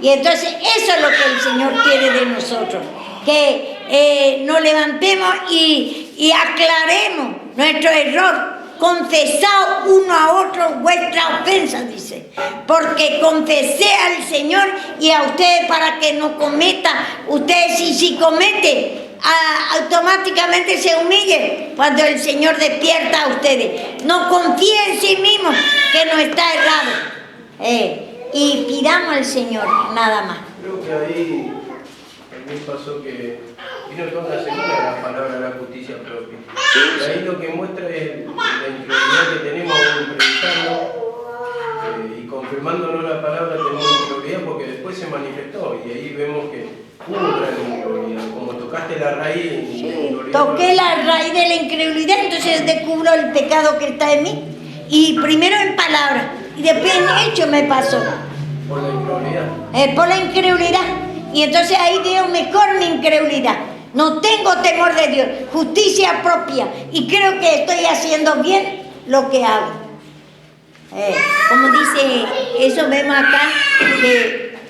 Y entonces eso es lo que el Señor quiere de nosotros, que nos levantemos y aclaremos nuestro error. Confesad uno a otro vuestra ofensa, dice, porque confesé al Señor y a ustedes para que no cometa. Ustedes si cometen, automáticamente se humillen cuando el Señor despierta a ustedes. No confíen en sí mismos que no está errado. Y pidamos al Señor, nada más. Creo que ahí también pasó que vino toda la semana la palabra de la justicia propia. Y ahí lo que muestra es la incredulidad que tenemos predicando y confirmándonos la palabra tenemos incredulidad porque después se manifestó y ahí vemos que hubo otra incredulidad. Como tocaste la raíz. Sí, toqué la raíz de la incredulidad, entonces descubro el pecado que está en mí. Y primero en palabras y después en hecho me pasó. Por la incredulidad. Por la incredulidad. Y entonces ahí veo mejor mi incredulidad. No tengo temor de Dios, justicia propia. Y creo que estoy haciendo bien lo que hago. Como dice, eso vemos acá,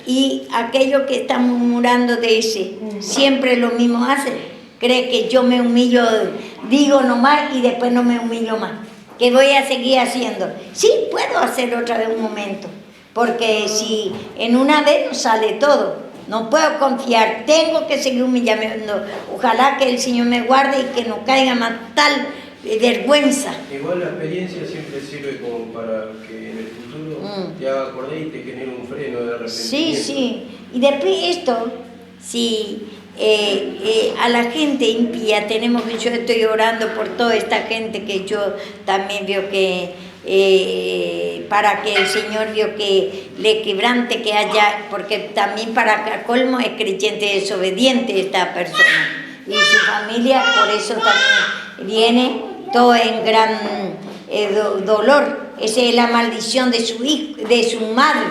y aquellos que están murmurando de ese, siempre lo mismo hacen. Cree que yo me humillo, digo nomás y después no me humillo más. Que voy a seguir haciendo. Sí, puedo hacer otra vez un momento. Porque si en una vez no sale todo. No puedo confiar, tengo que seguir humillando. Ojalá que el Señor me guarde y que no caiga más tal vergüenza. Igual la experiencia siempre sirve como para que en el futuro te haga acordar y te genere un freno de arrepentimiento. Sí, sí. Y después esto, si a la gente impía tenemos que, yo estoy orando por toda esta gente que yo también veo que para que el Señor vio que le quebrante que haya, porque también para colmo es creyente desobediente esta persona y su familia, por eso también viene todo en gran dolor. Esa es la maldición de su hijo, de su madre.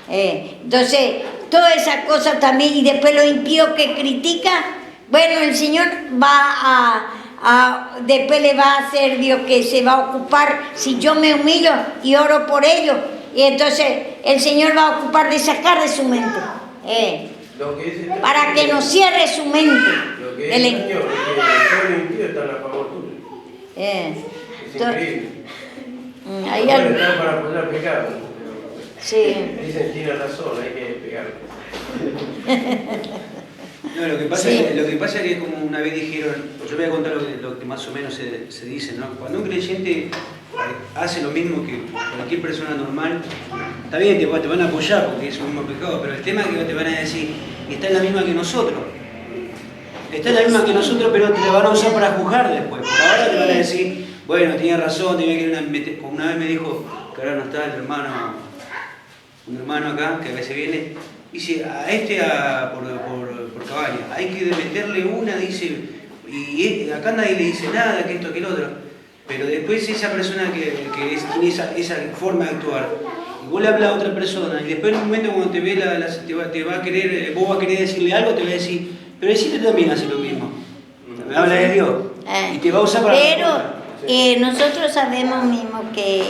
Entonces todas esas cosas también, y después lo impío que critica, bueno, el Señor va después le va a hacer Dios que se va a ocupar, si yo me humillo y oro por ellos, y entonces el Señor va a ocupar de sacar de su mente, para que no cierre su mente. Lo que es el Señor, que el impío está en la favor tuya. Es increíble. Hay algo para poder pecar. Sí. Dicen, tiene razón, hay que pegar. No, lo que pasa, Sí. lo que pasa es que como una vez dijeron, yo voy a contar lo que más o menos se dice, ¿no? Cuando un creyente hace lo mismo que cualquier persona normal, está bien, te van a apoyar porque es un mismo pecado, pero el tema es que te van a decir, está en la misma que nosotros. Está en la misma que nosotros, pero te la van a usar para juzgar después. Por ahora te van a decir, bueno, tenía razón, tenía que ir una vez me dijo, que ahora no está el hermano, un hermano acá, que a veces viene, dice, por Cabaña, hay que meterle una, dice, y acá nadie le dice nada, que esto, que el otro. Pero después esa persona que tiene esa forma de actuar, y vos le hablas a otra persona, y después en un momento cuando te ve, te va a querer, vos vas a querer decirle algo, te va a decir, pero decirle también hace lo mismo. Me habla de Dios. Y te va a usar para... Pero nosotros sabemos mismo que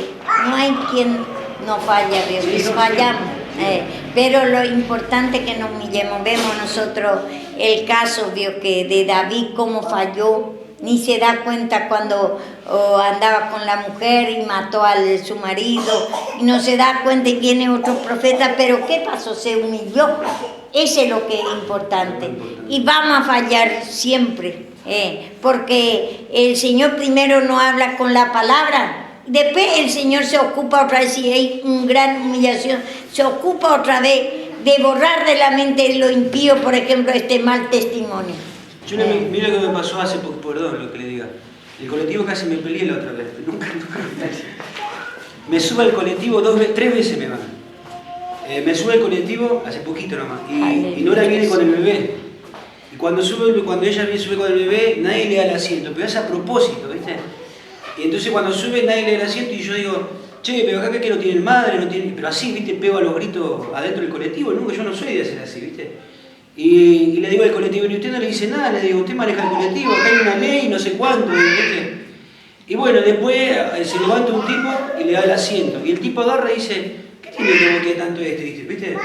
no hay quien no falla, Dios, Sí, no, fallamos. sí. Pero lo importante es que nos humillemos. Vemos nosotros el caso, Dios, que de David cómo falló, ni se da cuenta cuando andaba con la mujer y mató a su marido, y no se da cuenta y viene otro profeta, pero ¿qué pasó? Se humilló. Eso es lo que es importante. Y vamos a fallar siempre, porque el Señor primero no habla con la palabra. Después el Señor se ocupa otra vez, si hay una gran humillación, se ocupa otra vez de borrar de la mente lo impío, por ejemplo, este mal testimonio. Mira lo que me pasó hace poco, perdón lo que le diga. El colectivo casi me peleé la otra vez, nunca me subo al colectivo 3 veces me van. Me sube al colectivo hace poquito nomás, y Nora viene con el bebé. Y cuando ella sube con el bebé, nadie le da el asiento, pero es a propósito, ¿viste? Y entonces cuando sube nadie le da el asiento y yo digo, che, pero acá que no tienen madre, no tienen... Pero así, ¿viste? Pego a los gritos adentro del colectivo, nunca, yo no soy de hacer así, ¿viste? Y le digo al colectivo, y usted no le dice nada, le digo, usted maneja el colectivo, acá hay una ley, no sé cuánto, ¿viste? Y bueno, después se levanta un tipo y le da el asiento. Y el tipo agarra y dice, ¿qué tiene que bloquear tanto este? ¿Viste?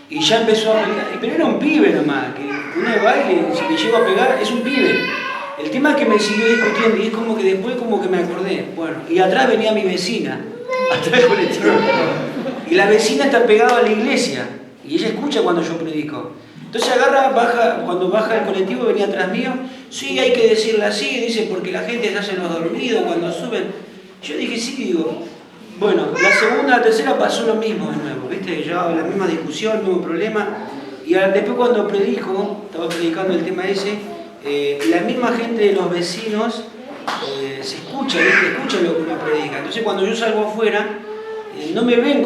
Y ya empezó a pelear, pero era un pibe nomás, que uno va y si le llego a pegar, es un pibe. El tema es que me siguió discutiendo y es como que después como que me acordé. Bueno, y atrás venía mi vecina, atrás del colectivo. Y la vecina está pegada a la iglesia y ella escucha cuando yo predico. Entonces cuando baja el colectivo venía atrás mío, sí, hay que decirle así, dice, porque la gente se hace los dormidos cuando suben. Yo dije, sí, digo. Bueno, la segunda, la tercera pasó lo mismo de nuevo, ¿viste? Ya la misma discusión, el mismo problema. Y después cuando estaba predicando el tema ese, la misma gente de los vecinos se escucha, ¿viste? Escucha lo que uno predica. Entonces cuando yo salgo afuera, no me ven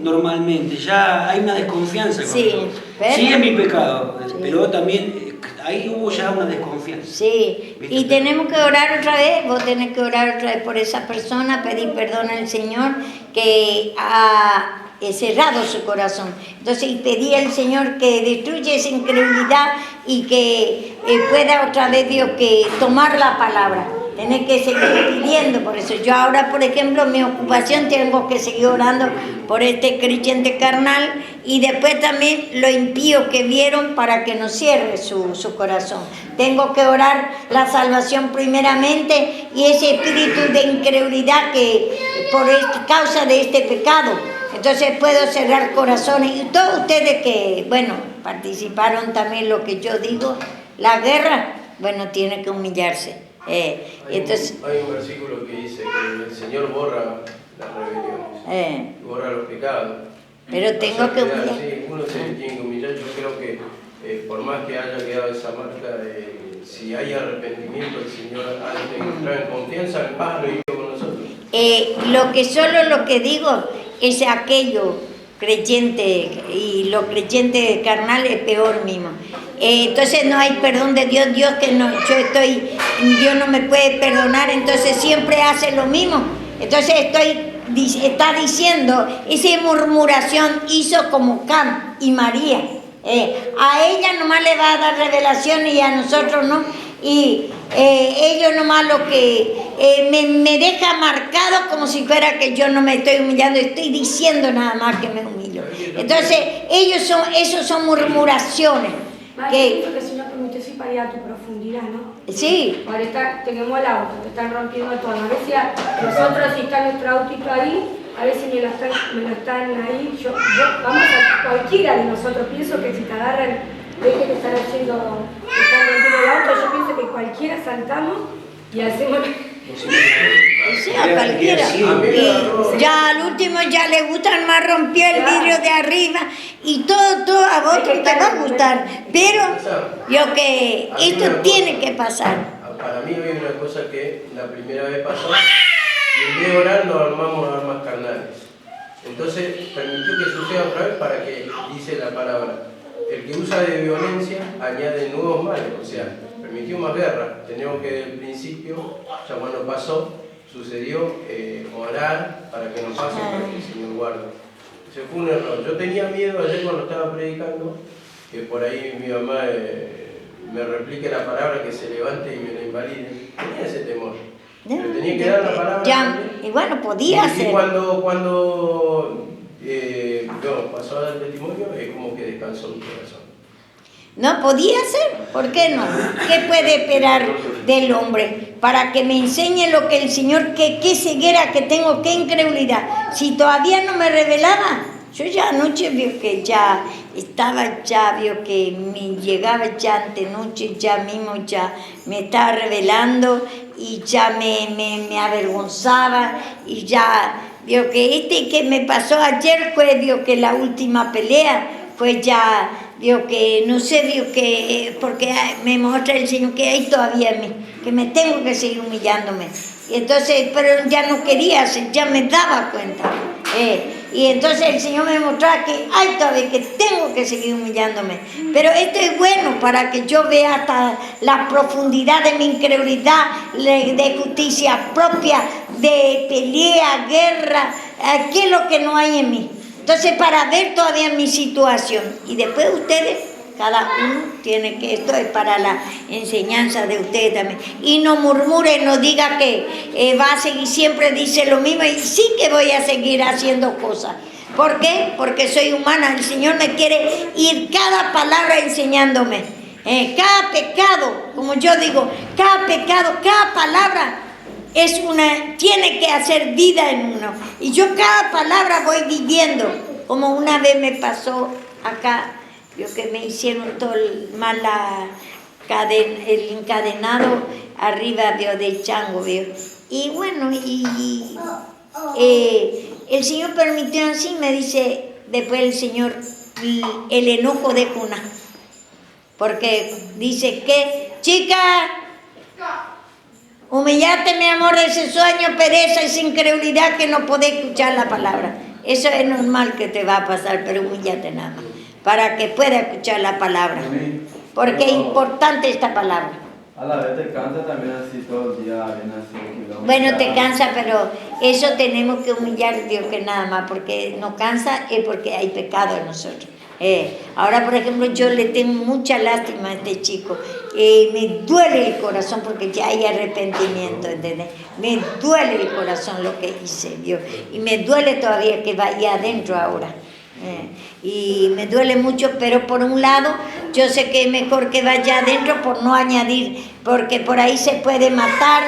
normalmente, ya hay una desconfianza con Sí, pero... sí es mi pecado, Sí. pero también ahí hubo ya una desconfianza. Sí, ¿Viste? y tenemos que orar otra vez, vos tenés que orar otra vez por esa persona, pedir perdón al Señor que ha cerrado su corazón. Entonces, y pedí al Señor que destruya esa incredulidad y que pueda otra vez Dios que tomar la palabra. Tenés que seguir pidiendo por eso. Yo ahora, por ejemplo, mi ocupación tengo que seguir orando por este creyente carnal y después también lo impío que vieron para que no cierre su corazón. Tengo que orar la salvación primeramente y ese espíritu de incredulidad que por causa de este pecado. Entonces puedo cerrar corazones. Y todos ustedes que, bueno, participaron también lo que yo digo, la guerra, bueno, tiene que humillarse. Entonces, hay un versículo que dice que el Señor borra las rebeliones, borra los pecados. Pero tengo que humillar. Sí, uno se tiene que humillar. Yo creo que por más que haya quedado esa marca, si hay arrepentimiento, el Señor ha de entrar en confianza, el paz lo hizo con nosotros. Lo que digo es aquello creyente y lo creyente carnal es peor mismo. Entonces no hay perdón de Dios, Dios no me puede perdonar, entonces siempre hace lo mismo. Entonces está diciendo, esa murmuración hizo como Cam y María. A ella nomás le va a dar revelación y a nosotros no. Y ellos nomás lo que me deja marcado como si fuera que yo no me estoy humillando, estoy diciendo nada más que me humillo. Entonces esos son murmuraciones. Que el Señor permite sí para ir a tu profundidad, ¿no? Sí. Ahora tenemos el auto, te están rompiendo todo. A veces nosotros, si está nuestro autito ahí, a veces me lo están ahí. Vamos a cualquiera de nosotros, pienso que si te agarran deje de estar haciendo, de estar vendiendo el auto. Yo pienso que cualquiera saltamos y hacemos... Sí, a cualquiera. Y ya al último ya le gustan más, rompió el vidrio de arriba y todo a vos te va a gustar. Pero yo que esto tiene que pasar. Para mí hay una cosa que la primera vez pasó, y en vez de orar nos armamos armas carnales. Entonces permitió que suceda otra vez para que dice la palabra. El que usa de violencia añade nuevos males, o sea, permitió más guerra. Tenemos que desde el principio, ya cuando pasó, sucedió orar para que no pase, para que el Señor guarde. Ese fue un error. Yo tenía miedo ayer cuando estaba predicando, que por ahí mi mamá me replique la palabra, que se levante y me la invalide. Tenía ese temor. Pero tenía que dar la palabra. Ya, y bueno, podía ser. Y cuando pasó a dar el testimonio, es como que descansó mi corazón. No podía ser, ¿por qué no? ¿Qué puede esperar del hombre? Para que me enseñe lo que el Señor, qué ceguera que tengo, qué incredulidad. Si todavía no me revelaba, yo ya anoche vio que ya estaba, ya vio que me llegaba ya antenoche, ya mismo ya me estaba revelando y ya me avergonzaba y ya vio que que me pasó ayer fue, vio que la última pelea fue ya, vio que, no sé, vio que, porque me muestra el Señor que hay todavía en mí, que me tengo que seguir humillándome. Y entonces, pero ya no quería hacer, ya me daba cuenta. Y entonces el Señor me mostraba que hay todavía, que tengo que seguir humillándome. Pero esto es bueno para que yo vea hasta la profundidad de mi incredulidad, de justicia propia, de pelea, guerra, qué es lo que no hay en mí. Entonces, para ver todavía mi situación. Y después ustedes, cada uno tiene que, esto es para la enseñanza de ustedes también. Y no murmure, no diga que va a seguir, siempre dice lo mismo. Y sí que voy a seguir haciendo cosas. ¿Por qué? Porque soy humana. El Señor me quiere ir cada palabra enseñándome. Cada pecado, como yo digo, cada pecado, cada palabra tiene que hacer vida en uno. Y yo cada palabra voy viviendo. Como una vez me pasó acá, vio que me hicieron todo el encadenado arriba, vio, del chango, vio. Y bueno, el Señor permitió así, me dice después el Señor, el enojo de Cuna. Porque dice que, chica, humillate, mi amor, de ese sueño, pereza, esa incredulidad que no podés escuchar la palabra. Eso es normal que te va a pasar, pero humillate nada más, para que pueda escuchar la palabra. Porque es importante esta palabra. A la vez te cansa también así todo el día, bien así. Bueno, te cansa, pero eso tenemos que humillar a Dios que nada más, porque no cansa es porque hay pecado en nosotros. Ahora, por ejemplo, yo le tengo mucha lástima a este chico. Me duele el corazón porque ya hay arrepentimiento, ¿entendés? Me duele el corazón lo que hice, Dios. Y me duele todavía que vaya adentro ahora. Y me duele mucho, pero por un lado yo sé que es mejor que vaya adentro por no añadir, porque por ahí se puede matar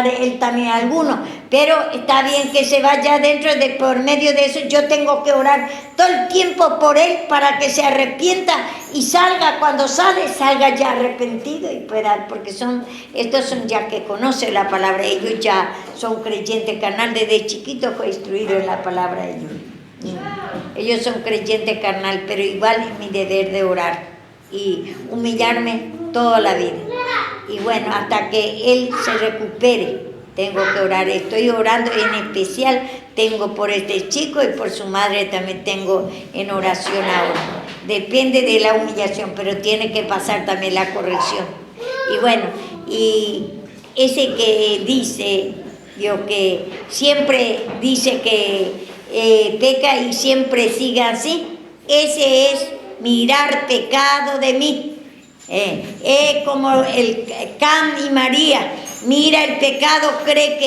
él también a alguno, pero está bien que se vaya adentro, por medio de eso yo tengo que orar todo el tiempo por él para que se arrepienta y salga, cuando salga ya arrepentido y pueda, porque estos son ya que conocen la palabra, ellos ya son creyentes carnal, desde chiquito fue instruido en la palabra de Dios. Ellos son creyentes carnal, pero igual es mi deber de orar y humillarme toda la vida. Y bueno, hasta que él se recupere, tengo que orar. Estoy orando en especial, tengo por este chico y por su madre también tengo en oración ahora. Depende de la humillación, pero tiene que pasar también la corrección. Y bueno, y ese que dice, Dios, que siempre dice que peca y siempre siga así, ese es mirar pecado de mí. Como el Cam y María, mira el pecado, cree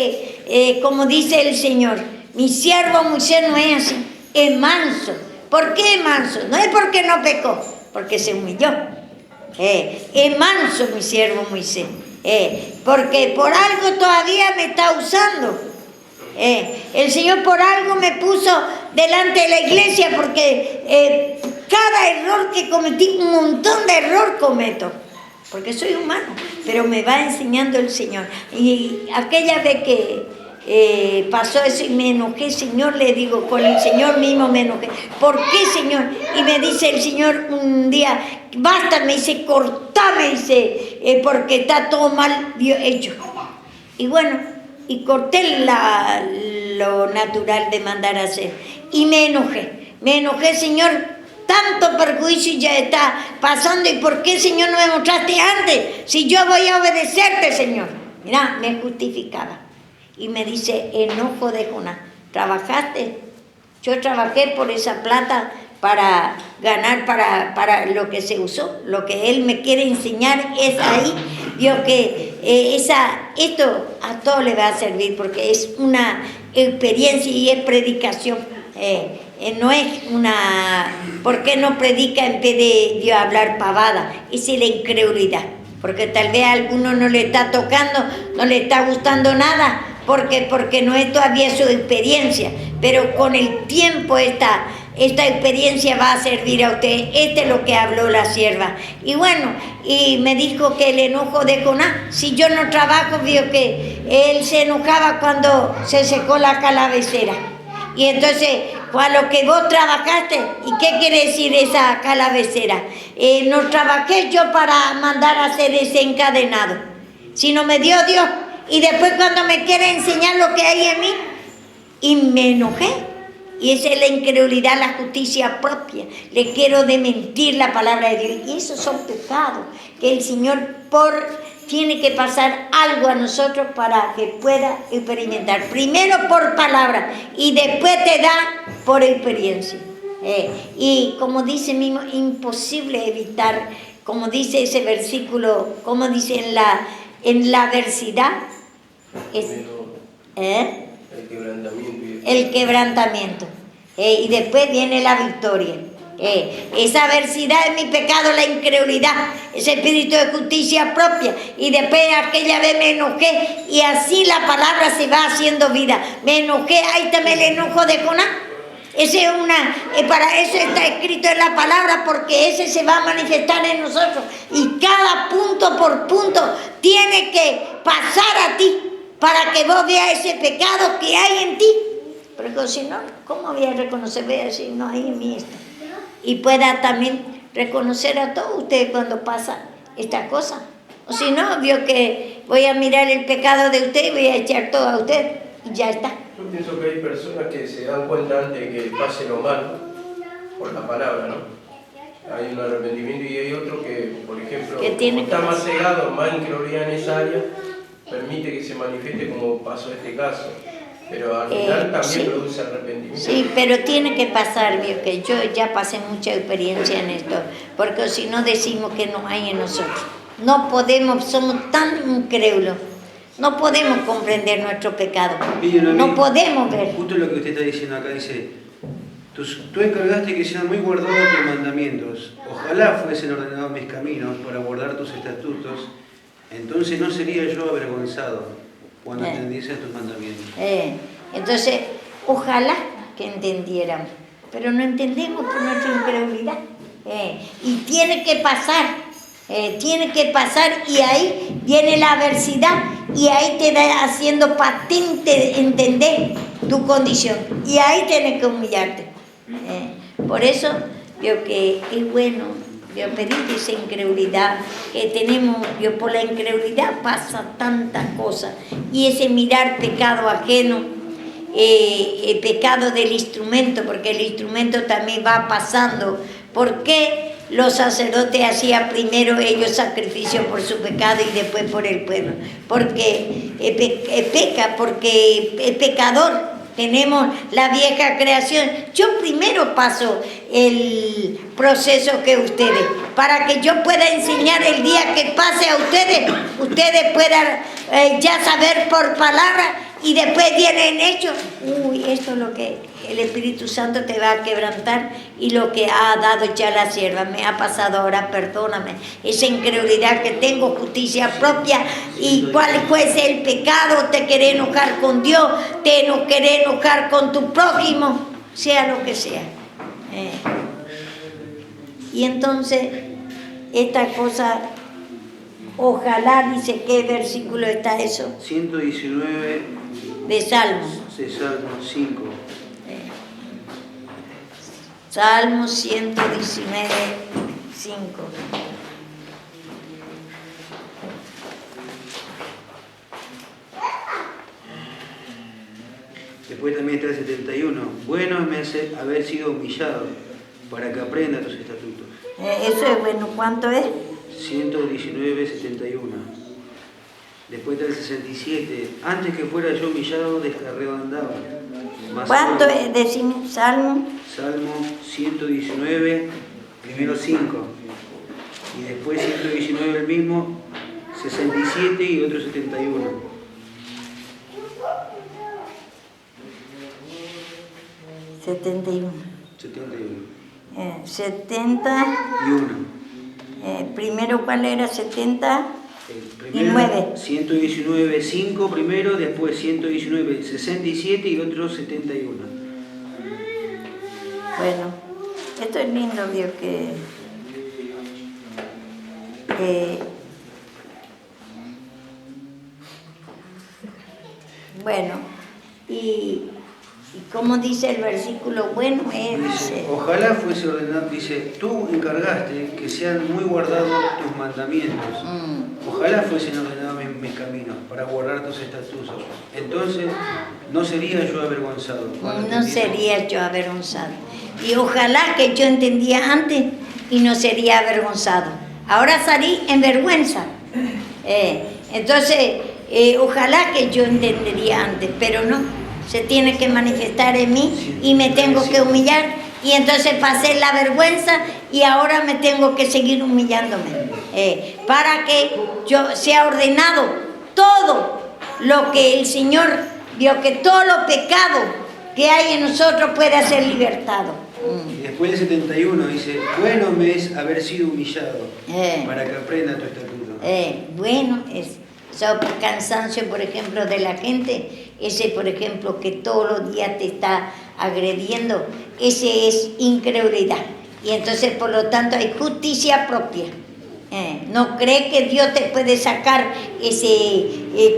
que, como dice el Señor, mi siervo Moisés no es así, es manso. ¿Por qué es manso? No es porque no pecó, porque se humilló. Es manso mi siervo Moisés, porque por algo todavía me está usando. El Señor por algo me puso delante de la iglesia, porque cada error que cometí, un montón de error cometo, porque soy humano, pero me va enseñando el Señor. Y aquella vez que pasó eso y me enojé, Señor, le digo, con el Señor mismo me enojé. ¿Por qué, Señor? Y me dice el Señor un día, basta, me dice, cortame, dice, porque está todo mal hecho. Y bueno, y corté lo natural de mandar a hacer. Y me enojé, Señor, tanto perjuicio ya está pasando. ¿Y por qué, Señor, no me mostraste antes? Si yo voy a obedecerte, Señor. Mirá, me justificaba. Y me dice, enojo de Jonás, ¿trabajaste? Yo trabajé por esa plata para ganar para lo que se usó. Lo que Él me quiere enseñar es ahí. Vio que esto a todos le va a servir porque es una experiencia y es predicación. No es una... ¿Por qué no predica en vez de hablar pavada? Esa es la incredulidad. Porque tal vez a alguno no le está tocando, no le está gustando nada, porque no es todavía su experiencia, pero con el tiempo esta experiencia va a servir a usted. Este es lo que habló la sierva. Y bueno, y me dijo que el enojo de Jonás, si yo no trabajo, vio que él se enojaba cuando se secó la calavecera. Y entonces, a lo que vos trabajaste, ¿y qué quiere decir esa calavecera? No trabajé yo para mandar a hacer ese encadenado, sino me dio Dios. Y después cuando me quiere enseñar lo que hay en mí, y me enojé. Y esa es la incredulidad, la justicia propia. Le quiero desmentir la palabra de Dios. Y esos son pecados que el Señor tiene que pasar algo a nosotros para que pueda experimentar. Primero por palabra y después te da por experiencia. Y como dice mismo, imposible evitar, como dice ese versículo, como dice en la adversidad, el quebrantamiento. Y después viene la victoria. Esa adversidad es mi pecado, la incredulidad, ese espíritu de justicia propia. Y después aquella vez me enojé y así la palabra se va haciendo vida. Me enojé, ahí también el enojo de Jonás. Para eso está escrito en la palabra, porque ese se va a manifestar en nosotros. Y cada punto por punto tiene que pasar a ti para que vos veas ese pecado que hay en ti. Porque si no, ¿cómo voy a reconocer? Voy a decir, no, hay en mí esto. Y pueda también reconocer a todos ustedes cuando pasa esta cosa. O si no, vio que voy a mirar el pecado de usted y voy a echar todo a usted y ya está. Yo pienso que hay personas que se dan cuenta antes de que pase lo malo por la palabra, ¿no? Hay un arrepentimiento y hay otro que, por ejemplo, como está más cegado, más incredulidad en esa área, permite que se manifieste como pasó este caso. Pero al final también sí, produce arrepentimiento. Sí, pero tiene que pasar, vio que yo ya pasé mucha experiencia en esto, porque si no decimos que no hay en nosotros. No podemos, somos tan incrédulos, no podemos comprender nuestro pecado, no podemos ver. Justo lo que usted está diciendo acá, dice, tú encargaste que sean muy guardados tus mandamientos, ojalá fuesen ordenados mis caminos para guardar tus estatutos, entonces no sería yo avergonzado cuando entendiese tus mandamientos. Entonces, ojalá que entendiéramos, pero no entendemos por nuestra incredulidad. Y tiene que pasar, y ahí viene la adversidad, y ahí te da haciendo patente entender tu condición, y ahí tienes que humillarte. Por eso, veo que es bueno. Yo pedí esa incredulidad que tenemos, yo por la incredulidad pasa tantas cosas, y ese mirar pecado ajeno, el pecado del instrumento, porque el instrumento también va pasando. ¿Por qué los sacerdotes hacían primero ellos sacrificio por su pecado y después por el pueblo? Porque porque es pecador. Tenemos la vieja creación. Yo primero paso el proceso que ustedes, para que yo pueda enseñar el día que pase a ustedes puedan ya saber por palabra, y después viene en hechos. Esto es lo que el Espíritu Santo te va a quebrantar, y lo que ha dado ya la sierva me ha pasado ahora, perdóname, esa incredulidad que tengo, justicia propia, y cuál fuese el pecado, te querés enojar con Dios, te no querés enojar con tu prójimo, sea lo que sea. Y entonces, esta cosa, ojalá, dice, ¿qué versículo está eso? 119 De Salmos. de Salmo 5. Salmo 119, 5. Después también está el 71. Bueno me hace haber sido humillado para que aprenda tus estatutos. Eso es bueno, ¿cuánto es? 119, 71. Después está el 67. Antes que fuera yo humillado, arrebandaba. ¿Cuánto es? Decimos, Salmo. Salmo 119, primero 5. Y después 119 el mismo, 67 y otro 71. 71. 71. 71. Primero, ¿cuál era? 70. Primero, 9. 119, 5 primero, después 119, 67 y otro 71. Bueno, esto es lindo, Dios, que bueno, y como dice el versículo, bueno Dice, ojalá fuese ordenado, dice, tú encargaste que sean muy guardados tus mandamientos. Ojalá fuesen ordenados mis caminos para guardar tus estatutos. Entonces no sería yo avergonzado. No sería yo avergonzado. Y ojalá que yo entendía antes y no sería avergonzado. Ahora salí en vergüenza. Entonces, ojalá que yo entendería antes, pero no. Se tiene que manifestar en mí y me tengo que humillar. Y entonces pasé la vergüenza y ahora me tengo que seguir humillándome. Para que yo sea ordenado todo lo que el Señor vio, que todo lo pecado que hay en nosotros pueda ser libertado. Y después el 71 dice, bueno me es haber sido humillado para que aprenda tu estatuto. Bueno es. Cansancio, por ejemplo, de la gente, ese, por ejemplo, que todos los días te está agrediendo, ese es incredulidad. Y entonces, por lo tanto, hay justicia propia. No cree que Dios te puede sacar ese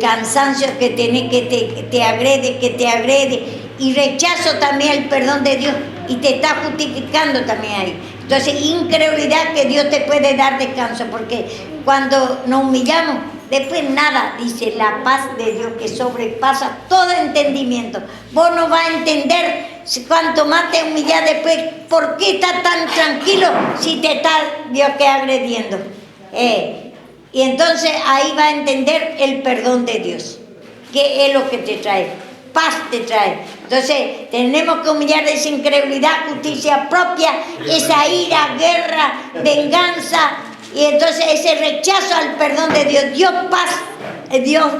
cansancio que tiene, que te agrede, y rechazo también el perdón de Dios, y te está justificando también ahí. Entonces, incredulidad que Dios te puede dar descanso, porque cuando nos humillamos, después nada, dice la paz de Dios que sobrepasa todo entendimiento. Vos no vas a entender cuanto más te humillas después, ¿por qué estás tan tranquilo si te está Dios que agrediendo? Y entonces ahí vas a entender el perdón de Dios, que es lo que te trae, paz te trae. Entonces tenemos que humillar esa incredulidad, justicia propia, esa ira, guerra, venganza. Y entonces ese rechazo al perdón de Dios, Dios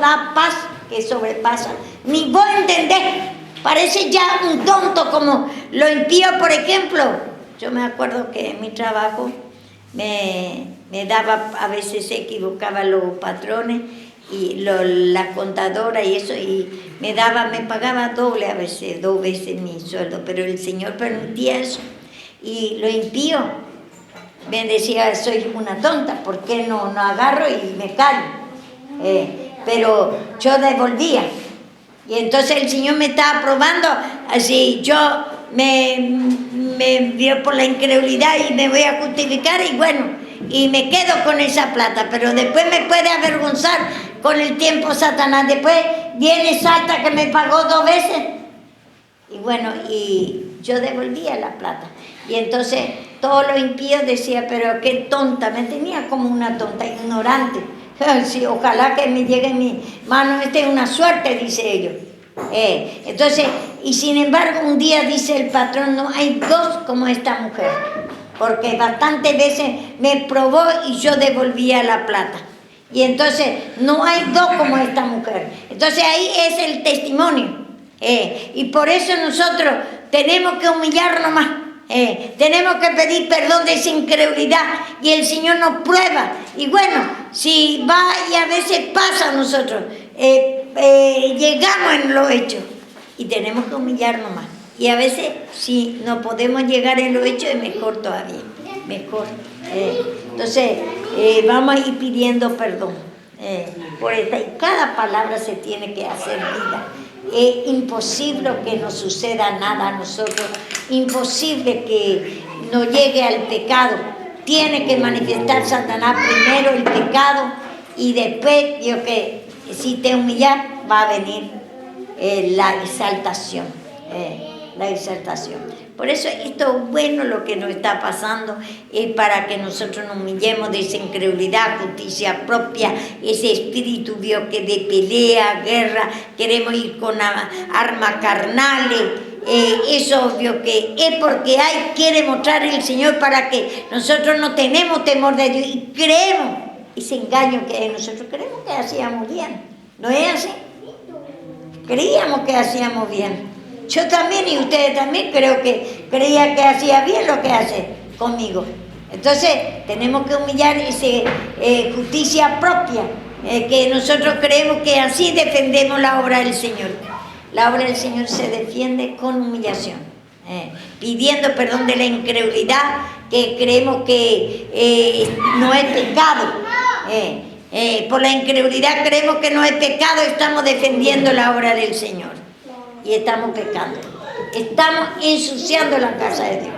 da paz que sobrepasa. Ni vos entendés, parece ya un tonto como lo impío, por ejemplo. Yo me acuerdo que en mi trabajo me daba, a veces se equivocaban los patrones y la contadora y eso, y me pagaba doble a veces, 2 veces mi sueldo, pero el Señor permitía eso. Y lo impío me decía, soy una tonta, ¿por qué no agarro y me callo? Pero yo devolvía. Y entonces el Señor me estaba probando, así yo me vio por la incredulidad y me voy a justificar y bueno, y me quedo con esa plata, pero después me puede avergonzar con el tiempo Satanás. Después viene, salta que me pagó 2 veces. Y bueno, y yo devolvía la plata. Y entonces todos los impíos decían, pero qué tonta, me tenía como una tonta, ignorante. Sí, ojalá que me llegue en mi mano, esta es una suerte, dice ellos. Entonces, y sin embargo, un día dice el patrón, no hay 2 como esta mujer, porque bastantes veces me probó y yo devolvía la plata. Y entonces, no hay 2 como esta mujer. Entonces ahí es el testimonio. Y por eso nosotros tenemos que humillarnos más. Tenemos que pedir perdón de esa incredulidad y el Señor nos prueba. Y bueno, si va y a veces pasa a nosotros, llegamos en lo hecho y tenemos que humillarnos más. Y a veces si no podemos llegar en lo hecho es mejor todavía. mejor. Entonces, vamos a ir pidiendo perdón por esta. Y cada palabra se tiene que hacer vida. Es imposible que nos suceda nada a nosotros, imposible que nos llegue al pecado. Tiene que manifestar Satanás primero el pecado y después, Dios, que si te humillas va a venir la exaltación. La exaltación. Por eso esto es bueno lo que nos está pasando, es para que nosotros nos humillemos de esa incredulidad, justicia propia, ese espíritu, Dios, que de pelea, guerra, queremos ir con armas carnales. Es obvio que es porque quiere mostrar el Señor para que nosotros no tenemos temor de Dios y creemos ese engaño que hay en nosotros. Creemos que hacíamos bien, ¿no es así? Creíamos que hacíamos bien. Yo también y ustedes también creo que creía que hacía bien lo que hace conmigo. Entonces tenemos que humillar esa justicia propia, que nosotros creemos que así defendemos la obra del Señor. La obra del Señor se defiende con humillación, pidiendo perdón de la incredulidad, que creemos que no es pecado. Por la incredulidad creemos que no es pecado, estamos defendiendo la obra del Señor. Y estamos pecando, estamos ensuciando la casa de Dios.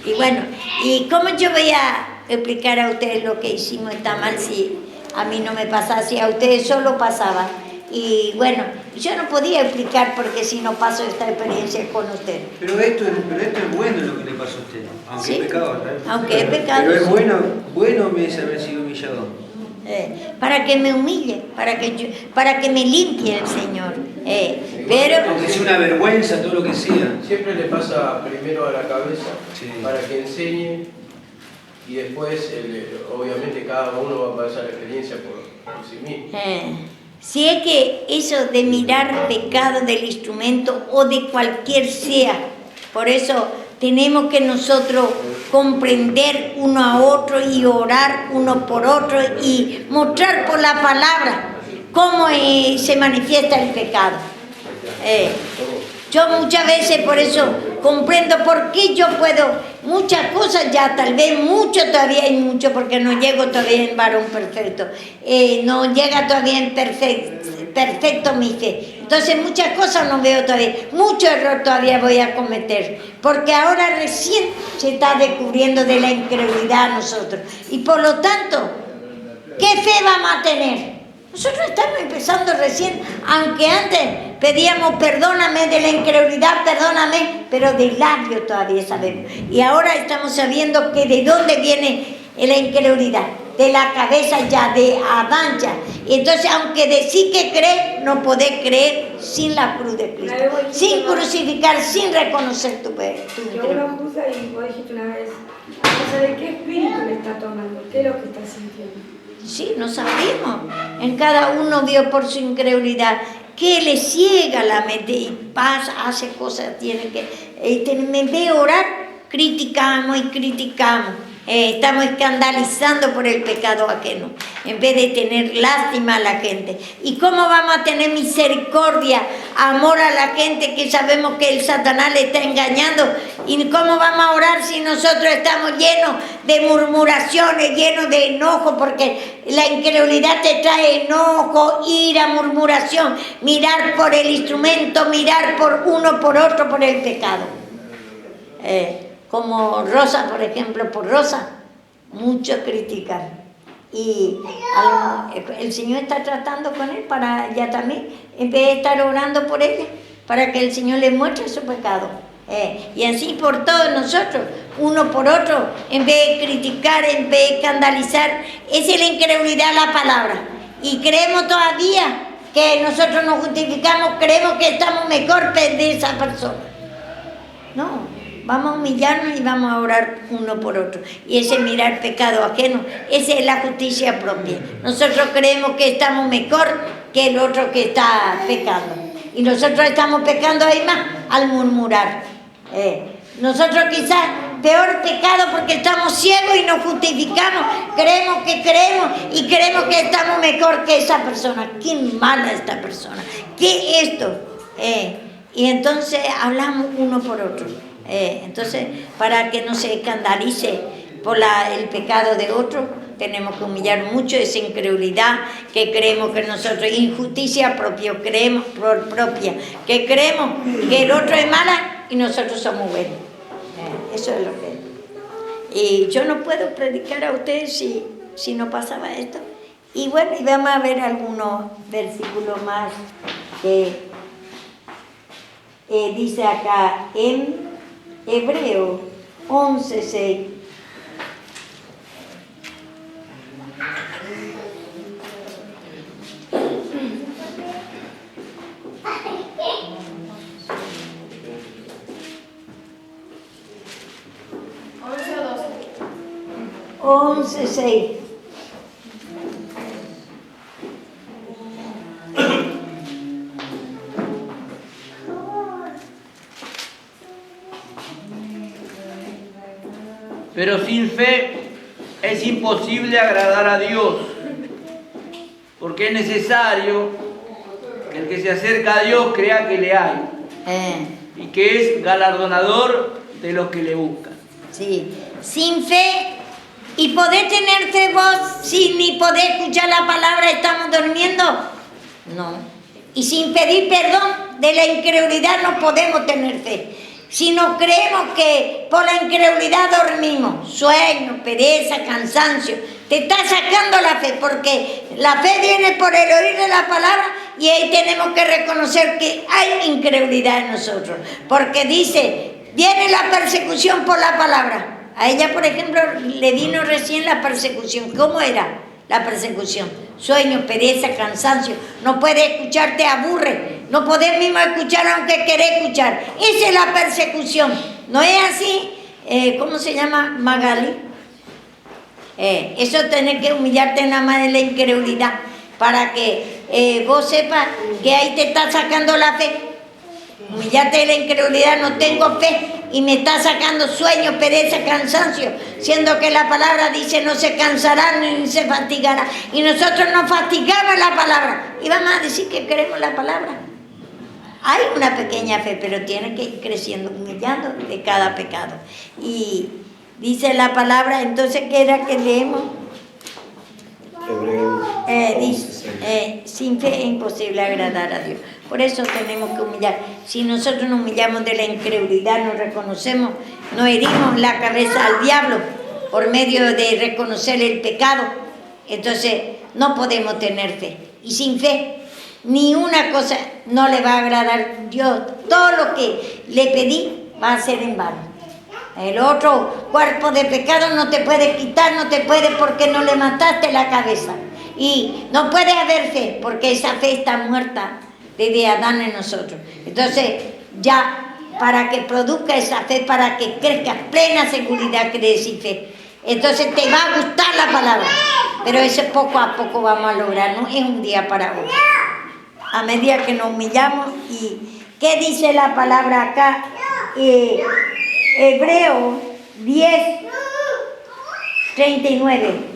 Y bueno, ¿y cómo yo voy a explicar a ustedes lo que hicimos está mal si a mí no me pasaba, si a ustedes solo pasaba? Y bueno, yo no podía explicar porque si no paso esta experiencia con ustedes. Pero esto es bueno lo que le pasó a usted, aunque ¿Sí? es pecado, ¿verdad? Aunque es pecado. Pero es bueno me es haber sido humillado. Para que me humille, para que me limpie el Señor. Pero aunque sea una vergüenza, todo lo que sea. Siempre le pasa primero a la cabeza, Sí. para que enseñe, y después, obviamente, cada uno va a pasar la experiencia por sí mismo. Si es que eso de mirar pecado del instrumento o de cualquier sea, por eso tenemos que nosotros comprender uno a otro y orar uno por otro y mostrar por la palabra cómo se manifiesta el pecado. Yo muchas veces por eso comprendo por qué yo puedo, muchas cosas ya, tal vez mucho todavía hay mucho, porque no llego todavía en varón perfecto, no llega todavía en perfecto mi fe. Entonces muchas cosas no veo todavía, mucho error todavía voy a cometer, porque ahora recién se está descubriendo de la incredulidad a nosotros. Y por lo tanto, ¿qué fe vamos a tener? Nosotros estamos empezando recién, aunque antes pedíamos perdóname de la incredulidad, perdóname, pero de labio todavía sabemos. Y ahora estamos sabiendo que de dónde viene la incredulidad, de la cabeza ya, de Adán ya. Y entonces, aunque decís que crees, no podés creer sin la cruz de Cristo, sin crucificar, sin reconocer tu Yo una cosa y vos dijiste una vez, no sé de qué espíritu le está tomando, qué es lo que está sintiendo. Sí, no sabemos. En cada uno vio por su incredulidad que le ciega la mente y pasa, hace cosas, tiene que... me ve orar, criticamos y criticamos. Estamos escandalizando por el pecado ajeno, en vez de tener lástima a la gente. ¿Y cómo vamos a tener misericordia, amor a la gente que sabemos que el Satanás le está engañando? ¿Y cómo vamos a orar si nosotros estamos llenos de murmuraciones, llenos de enojo? Porque la incredulidad te trae enojo, ira, murmuración, mirar por el instrumento, mirar por uno, por otro, por el pecado. Como Rosa, por ejemplo, por Rosa, muchos critican. Y el Señor está tratando con él para ella también, en vez de estar orando por ella, para que el Señor le muestre su pecado. Y así por todos nosotros, uno por otro, en vez de criticar, en vez de escandalizar, esa es la incredulidad a la palabra. Y creemos todavía que nosotros nos justificamos, creemos que estamos mejor de esa persona. No. Vamos a humillarnos y vamos a orar uno por otro. Y ese mirar pecado ajeno, esa es la justicia propia. Nosotros creemos que estamos mejor que el otro que está pecando. Y nosotros estamos pecando ahí más al murmurar. Nosotros quizás peor pecado porque estamos ciegos y nos justificamos. Creemos y creemos que estamos mejor que esa persona. ¡Qué mala esta persona! ¿Qué es esto? Y entonces hablamos uno por otro. Entonces, para que no se escandalice por el pecado de otro, tenemos que humillar mucho esa incredulidad que creemos que nosotros, injusticia propia, que creemos que el otro es mala y nosotros somos buenos. Eso es lo que es. Y yo no puedo predicar a ustedes si no pasaba esto. Y bueno, y vamos a ver algunos versículos más que dice acá en Hebreo 11:6. Once, 6. Pero sin fe es imposible agradar a Dios, porque es necesario que el que se acerca a Dios crea que le hay y que es galardonador de los que le buscan. Sí, sin fe. ¿Y podés tener fe vos si ni podés escuchar la palabra estamos durmiendo? No. Y sin pedir perdón de la incredulidad no podemos tener fe. Si no creemos que por la incredulidad dormimos, sueño, pereza, cansancio, te está sacando la fe, porque la fe viene por el oír de la palabra y ahí tenemos que reconocer que hay incredulidad en nosotros. Porque dice, viene la persecución por la palabra. A ella, por ejemplo, le vino recién la persecución. ¿Cómo era la persecución? Sueño, pereza, cansancio. No puedes escuchar, te aburre. No podés mismo escuchar aunque querés escuchar. Esa es la persecución. ¿No es así? ¿Cómo se llama? Magali. Eso tenés que humillarte nada más de la incredulidad para que vos sepas que ahí te está sacando la fe. Humillarte de la incredulidad, no tengo fe y me está sacando sueño, pereza, cansancio, siendo que la palabra dice no se cansará ni se fatigará. Y nosotros nos fatigamos la palabra y vamos a decir que queremos la palabra. Hay una pequeña fe, pero tiene que ir creciendo, humillando de cada pecado. Y dice la palabra, entonces, ¿qué era que leemos? Dice, sin fe es imposible agradar a Dios. Por eso tenemos que humillar. Si nosotros nos humillamos de la incredulidad, nos reconocemos, nos herimos la cabeza al diablo por medio de reconocer el pecado, entonces no podemos tener fe. Y sin fe, ni una cosa no le va a agradar a Dios. Todo lo que le pedí va a ser en vano. El otro cuerpo de pecado no te puede quitar, no te puede porque no le mataste la cabeza. Y no puede haber fe porque esa fe está muerta desde Adán en nosotros. Entonces, ya para que produzca esa fe, para que crezca plena seguridad, crees y fe. Entonces te va a gustar la palabra, pero eso poco a poco vamos a lograr, no es un día para otro. A medida que nos humillamos. ¿Y qué dice la palabra acá? Hebreo 10:39.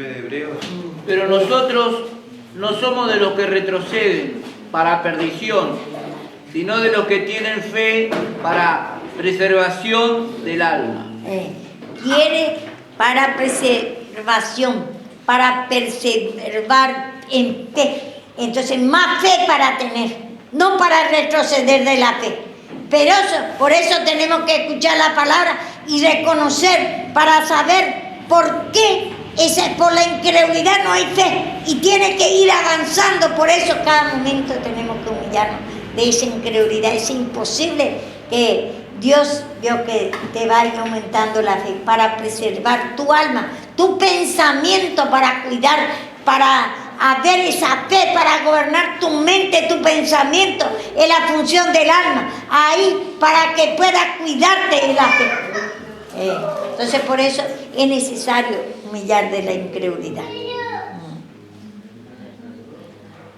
de Hebreos. Pero nosotros no somos de los que retroceden para perdición, sino de los que tienen fe para preservación del alma. Quiere para preservación, para preservar en fe. Entonces, más fe para tener, no para retroceder de la fe. Pero por eso tenemos que escuchar la palabra y reconocer para saber por qué. Por la incredulidad no hay fe y tiene que ir avanzando. Por eso cada momento tenemos que humillarnos de esa incredulidad. Es imposible que Dios vio que te vaya aumentando la fe para preservar tu alma, tu pensamiento, para cuidar, para haber esa fe, para gobernar tu mente, tu pensamiento. Es la función del alma ahí para que puedas cuidarte de la fe. Entonces por eso es necesario humillar de la incredulidad.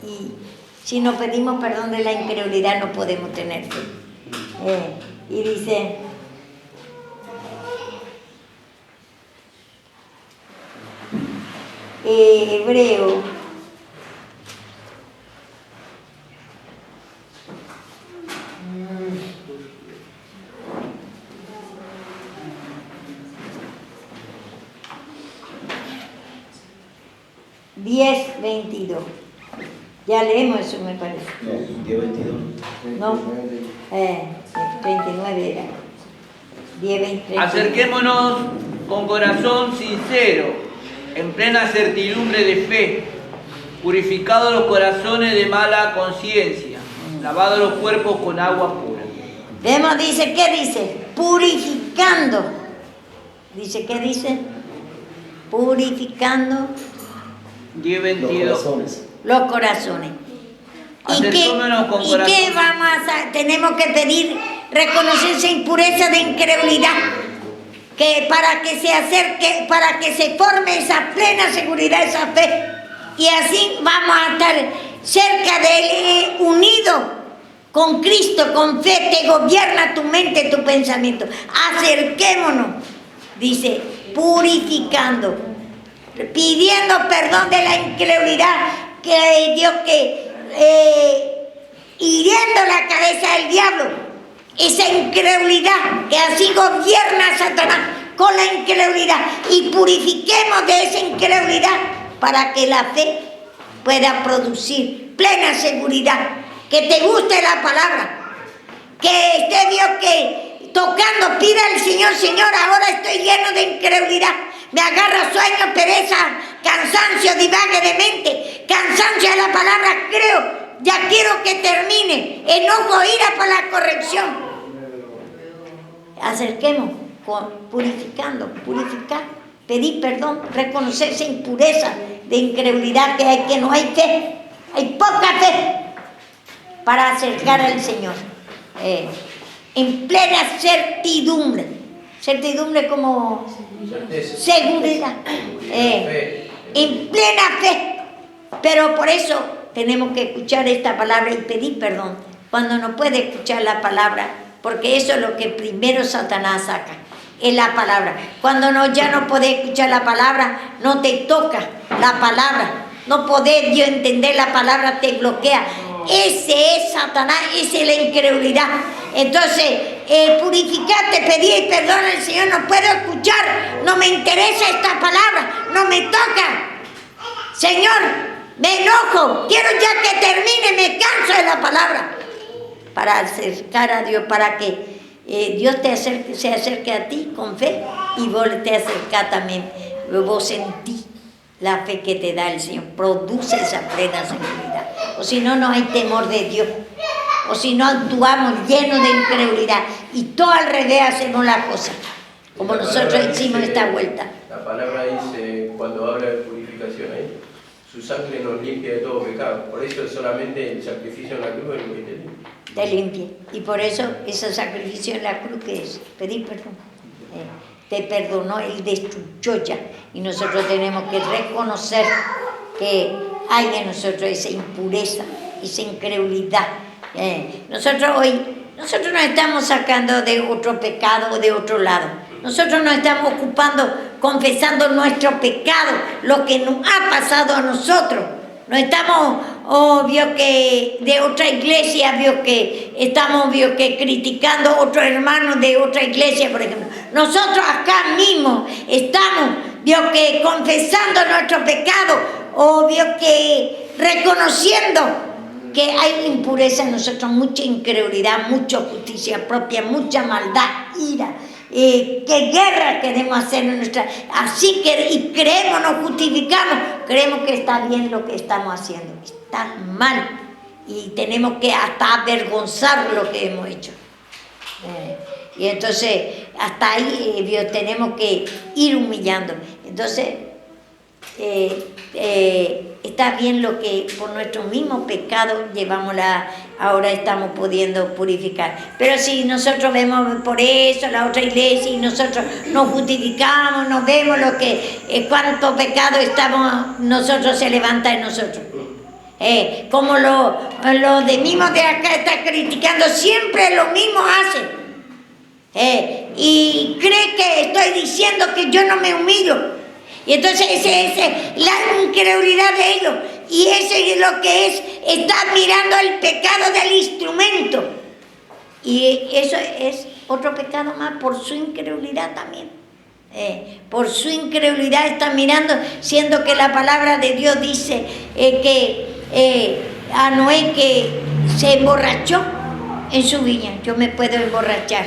Y si no pedimos perdón de la incredulidad no podemos tener fe. Y dice, Hebreo 10:22. Ya leemos eso, me parece. No, 10:22. No, 39 era. 10:23. Acerquémonos con corazón sincero, en plena certidumbre de fe, purificados los corazones de mala conciencia, lavados los cuerpos con agua pura. Vemos, dice, ¿qué dice? Purificando. Dice, ¿qué dice? Purificando 10:22. Los corazones. los corazones. ¿Y qué vamos a hacer? Tenemos que pedir reconocer esa impureza de incredulidad, que para que se acerque, para que se forme esa plena seguridad, esa fe, y así vamos a estar cerca de Él, unidos con Cristo, con fe. Te gobierna tu mente, tu pensamiento. Acerquémonos, dice, purificando, pidiendo perdón de la incredulidad, que Dios hiriendo la cabeza del diablo, esa incredulidad, que así gobierna a Satanás con la incredulidad, y purifiquemos de esa incredulidad para que la fe pueda producir plena seguridad, que te guste la palabra, que esté Dios que tocando, pida al Señor, Señor, ahora estoy lleno de incredulidad, me agarra sueño, pereza, cansancio, divague de mente, cansancio de la palabra, creo, ya quiero que termine, enojo, ira por la corrección. Acerquemos, purificando, purificar, pedir perdón, reconocer esa impureza de incredulidad que hay, que no hay fe, hay poca fe para acercar al Señor, en plena certidumbre, certidumbre como seguridad, en plena fe, pero por eso tenemos que escuchar esta palabra y pedir perdón cuando no puede escuchar la palabra, porque eso es lo que primero Satanás saca, es la palabra. Cuando ya no podés escuchar la palabra, no te toca la palabra, no podés Dios entender la palabra, te bloquea. Ese es Satanás, esa es la incredulidad. Entonces, purificate, pedir perdón al Señor, no puedo escuchar, no me interesa esta palabra, no me toca. Señor, me enojo, quiero ya que termine, me canso de la palabra. Para acercar a Dios, para que Dios se acerque a ti con fe, y vos te acercás también, vos sentís la fe que te da el Señor, produce esa plena seguridad. O si no, no hay temor de Dios, o si no actuamos llenos de incredulidad, y todo al revés hacemos la cosa, como nosotros hicimos esta vuelta. La palabra dice, cuando habla de purificación ahí, su sangre nos limpia de todo pecado. Por eso solamente el sacrificio en la cruz es lo que te limpia. Te limpia. Y por eso ese sacrificio en la cruz, que es pedir perdón. Te perdonó, Él destruyó ya. Y nosotros tenemos que reconocer que hay en nosotros esa impureza, esa incredulidad. Nosotros nos estamos sacando de otro pecado o de otro lado. Nosotros nos estamos ocupando, confesando nuestro pecado, lo que nos ha pasado a nosotros. No estamos, vio que de otra iglesia, vio que estamos, vio que criticando a otros hermanos de otra iglesia, por ejemplo. Nosotros acá mismo estamos, vio que confesando nuestro pecado, o vio que reconociendo que hay impureza en nosotros, mucha incredulidad, mucha justicia propia, mucha maldad, ira. ¿Qué guerra queremos hacer en nuestra? Así que, y creemos, nos justificamos, creemos que está bien lo que estamos haciendo, está mal, y tenemos que hasta avergonzar lo que hemos hecho. Y entonces hasta ahí tenemos que ir humillando. Entonces está bien lo que por nuestro mismo pecado ahora estamos pudiendo purificar. Pero si nosotros vemos por eso la otra iglesia y nosotros nos justificamos, nos vemos lo que cuánto pecado nosotros se levanta en nosotros. Como los de mismos de acá están criticando, siempre lo mismo hacen. Y cree que estoy diciendo que yo no me humillo. Y entonces esa es la incredulidad de ellos. Y ese es lo que está mirando el pecado del instrumento. Y eso es otro pecado más por su incredulidad también. Por su incredulidad está mirando, siendo que la palabra de Dios dice que a Noé que se emborrachó en su viña. Yo me puedo emborrachar,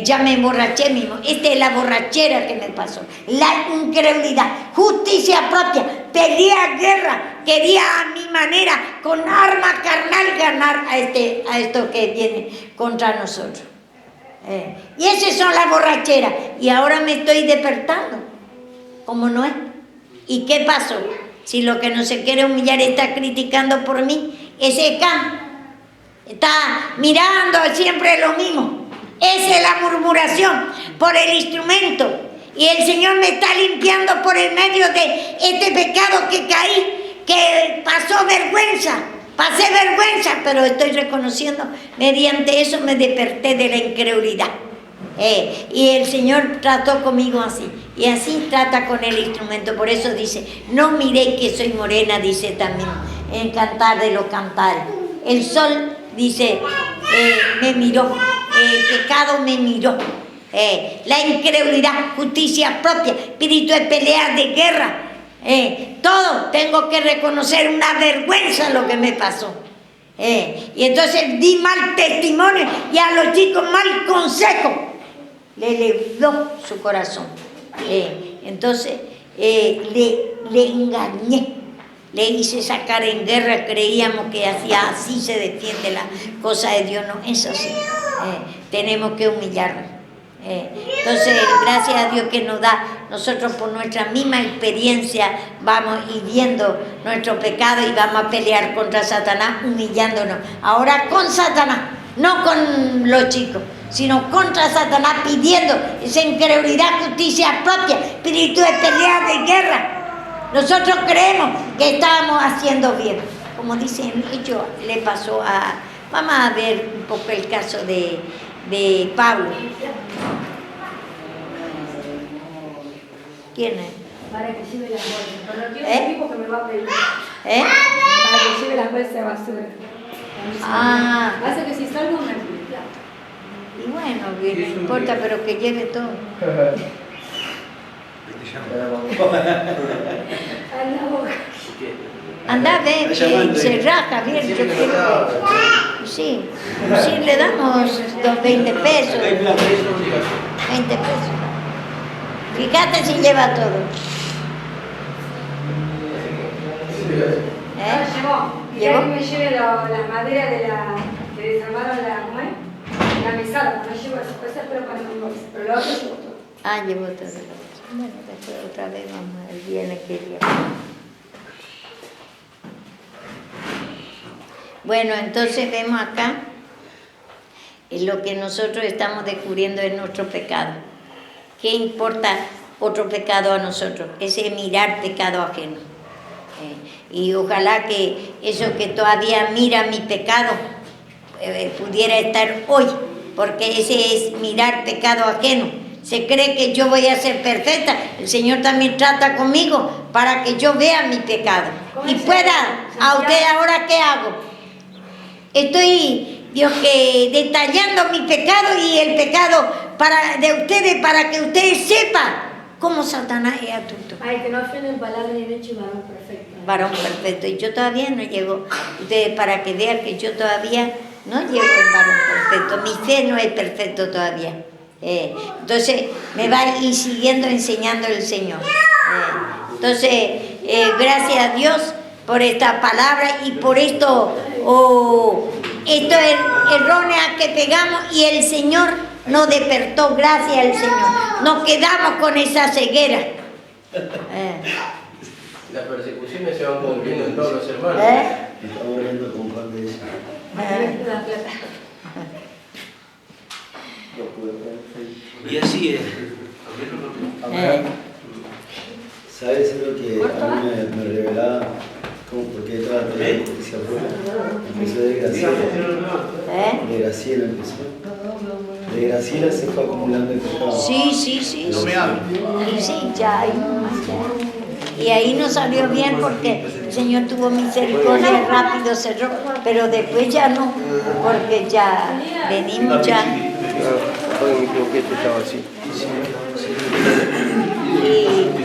ya me emborraché mismo. Esta es la borrachera que me pasó, la incredulidad, justicia propia, pelea, guerra, quería a mi manera, con arma carnal, ganar a esto que viene contra nosotros. Y esas son las borracheras. Y ahora me estoy despertando, como no es. ¿Y qué pasó? Si lo que no se quiere humillar está criticando por mí, ese está mirando siempre lo mismo. Esa es la murmuración por el instrumento. Y el Señor me está limpiando por el medio de este pecado que caí, que pasó vergüenza. Pasé vergüenza, pero estoy reconociendo, mediante eso me desperté de la incredulidad. Y el Señor trató conmigo así, y así trata con el instrumento. Por eso dice, no miréis que soy morena, dice también en Cantar de los Cantares. El sol, dice, me miró, el pecado me miró. La incredulidad, justicia propia, espíritu de pelea, de guerra. Todo tengo que reconocer, una vergüenza lo que me pasó. Y entonces di mal testimonio y a los chicos mal consejo. Le levó su corazón. Entonces le engañé, le hice sacar en guerra. Creíamos que así se defiende la cosa de Dios. No es así. Tenemos que humillarnos. Entonces, gracias a Dios que nos da, nosotros por nuestra misma experiencia vamos viendo nuestro pecado y vamos a pelear contra Satanás humillándonos. Ahora con Satanás, no con los chicos, sino contra Satanás, pidiendo esa incredulidad, justicia propia, espíritu de pelea, de guerra. Nosotros creemos que estábamos haciendo bien. Como dicen ellos, le pasó a... Vamos a ver un poco el caso de Pablo. ¿Quién es? Para que lleve las bolsas. Pero no tiene un tipo que me va a pedir. ¿Eh? Para que lleve las bolsas de basura. Hace que si salgo me pida. Y bueno, bien, no importa, pero que lleve todo. Anda, ve, se raja bien, yo creo que... Sí, le damos 20 pesos. 20 pesos. Fíjate si lleva todo. ¿Llevó? Que me lleve la madera de la que desarmaron la mesada. No llevo esas cosas, pero para mi bolsa. Pero lo otro llevo todo. Llevó todo. Bueno, después otra vez vamos el viernes que día. Bueno, entonces vemos acá lo que nosotros estamos descubriendo es nuestro pecado. ¿Qué importa otro pecado a nosotros? Ese mirar pecado ajeno. Y ojalá que eso que todavía mira mi pecado pudiera estar hoy, porque ese es mirar pecado ajeno. Se cree que yo voy a ser perfecta. El Señor también trata conmigo para que yo vea mi pecado y pueda. ¿A usted ahora qué hago? Estoy, Dios, que detallando mi pecado y el pecado de ustedes, para que ustedes sepan cómo Satanás es astuto. Ay, que no ofenden palabra de hecho, varón perfecto. Varón perfecto. Y yo todavía no llego, ustedes para que vean que yo todavía no llego en varón perfecto. Mi fe no es perfecto todavía. Entonces me va a ir siguiendo enseñando el Señor. Entonces, gracias a Dios por esta palabra y por esto errónea que pegamos, y el Señor nos despertó, gracias al Señor. Nos quedamos con esa ceguera. Las persecuciones se van cumpliendo en todos los hermanos. Estamos viendo con Juan de eso. Y así es. ¿Sabes lo que a mí me revelaba? Porque toda la noticia empezó de Graciela. De Graciela empezó. De Graciela se fue acumulando el pecado. Sí. No me hables. Y sí, ya ahí y ahí no salió bien porque el Señor tuvo misericordia, rápido cerró, pero después ya no, porque ya venimos ya. Todo mi croquete estaba así. y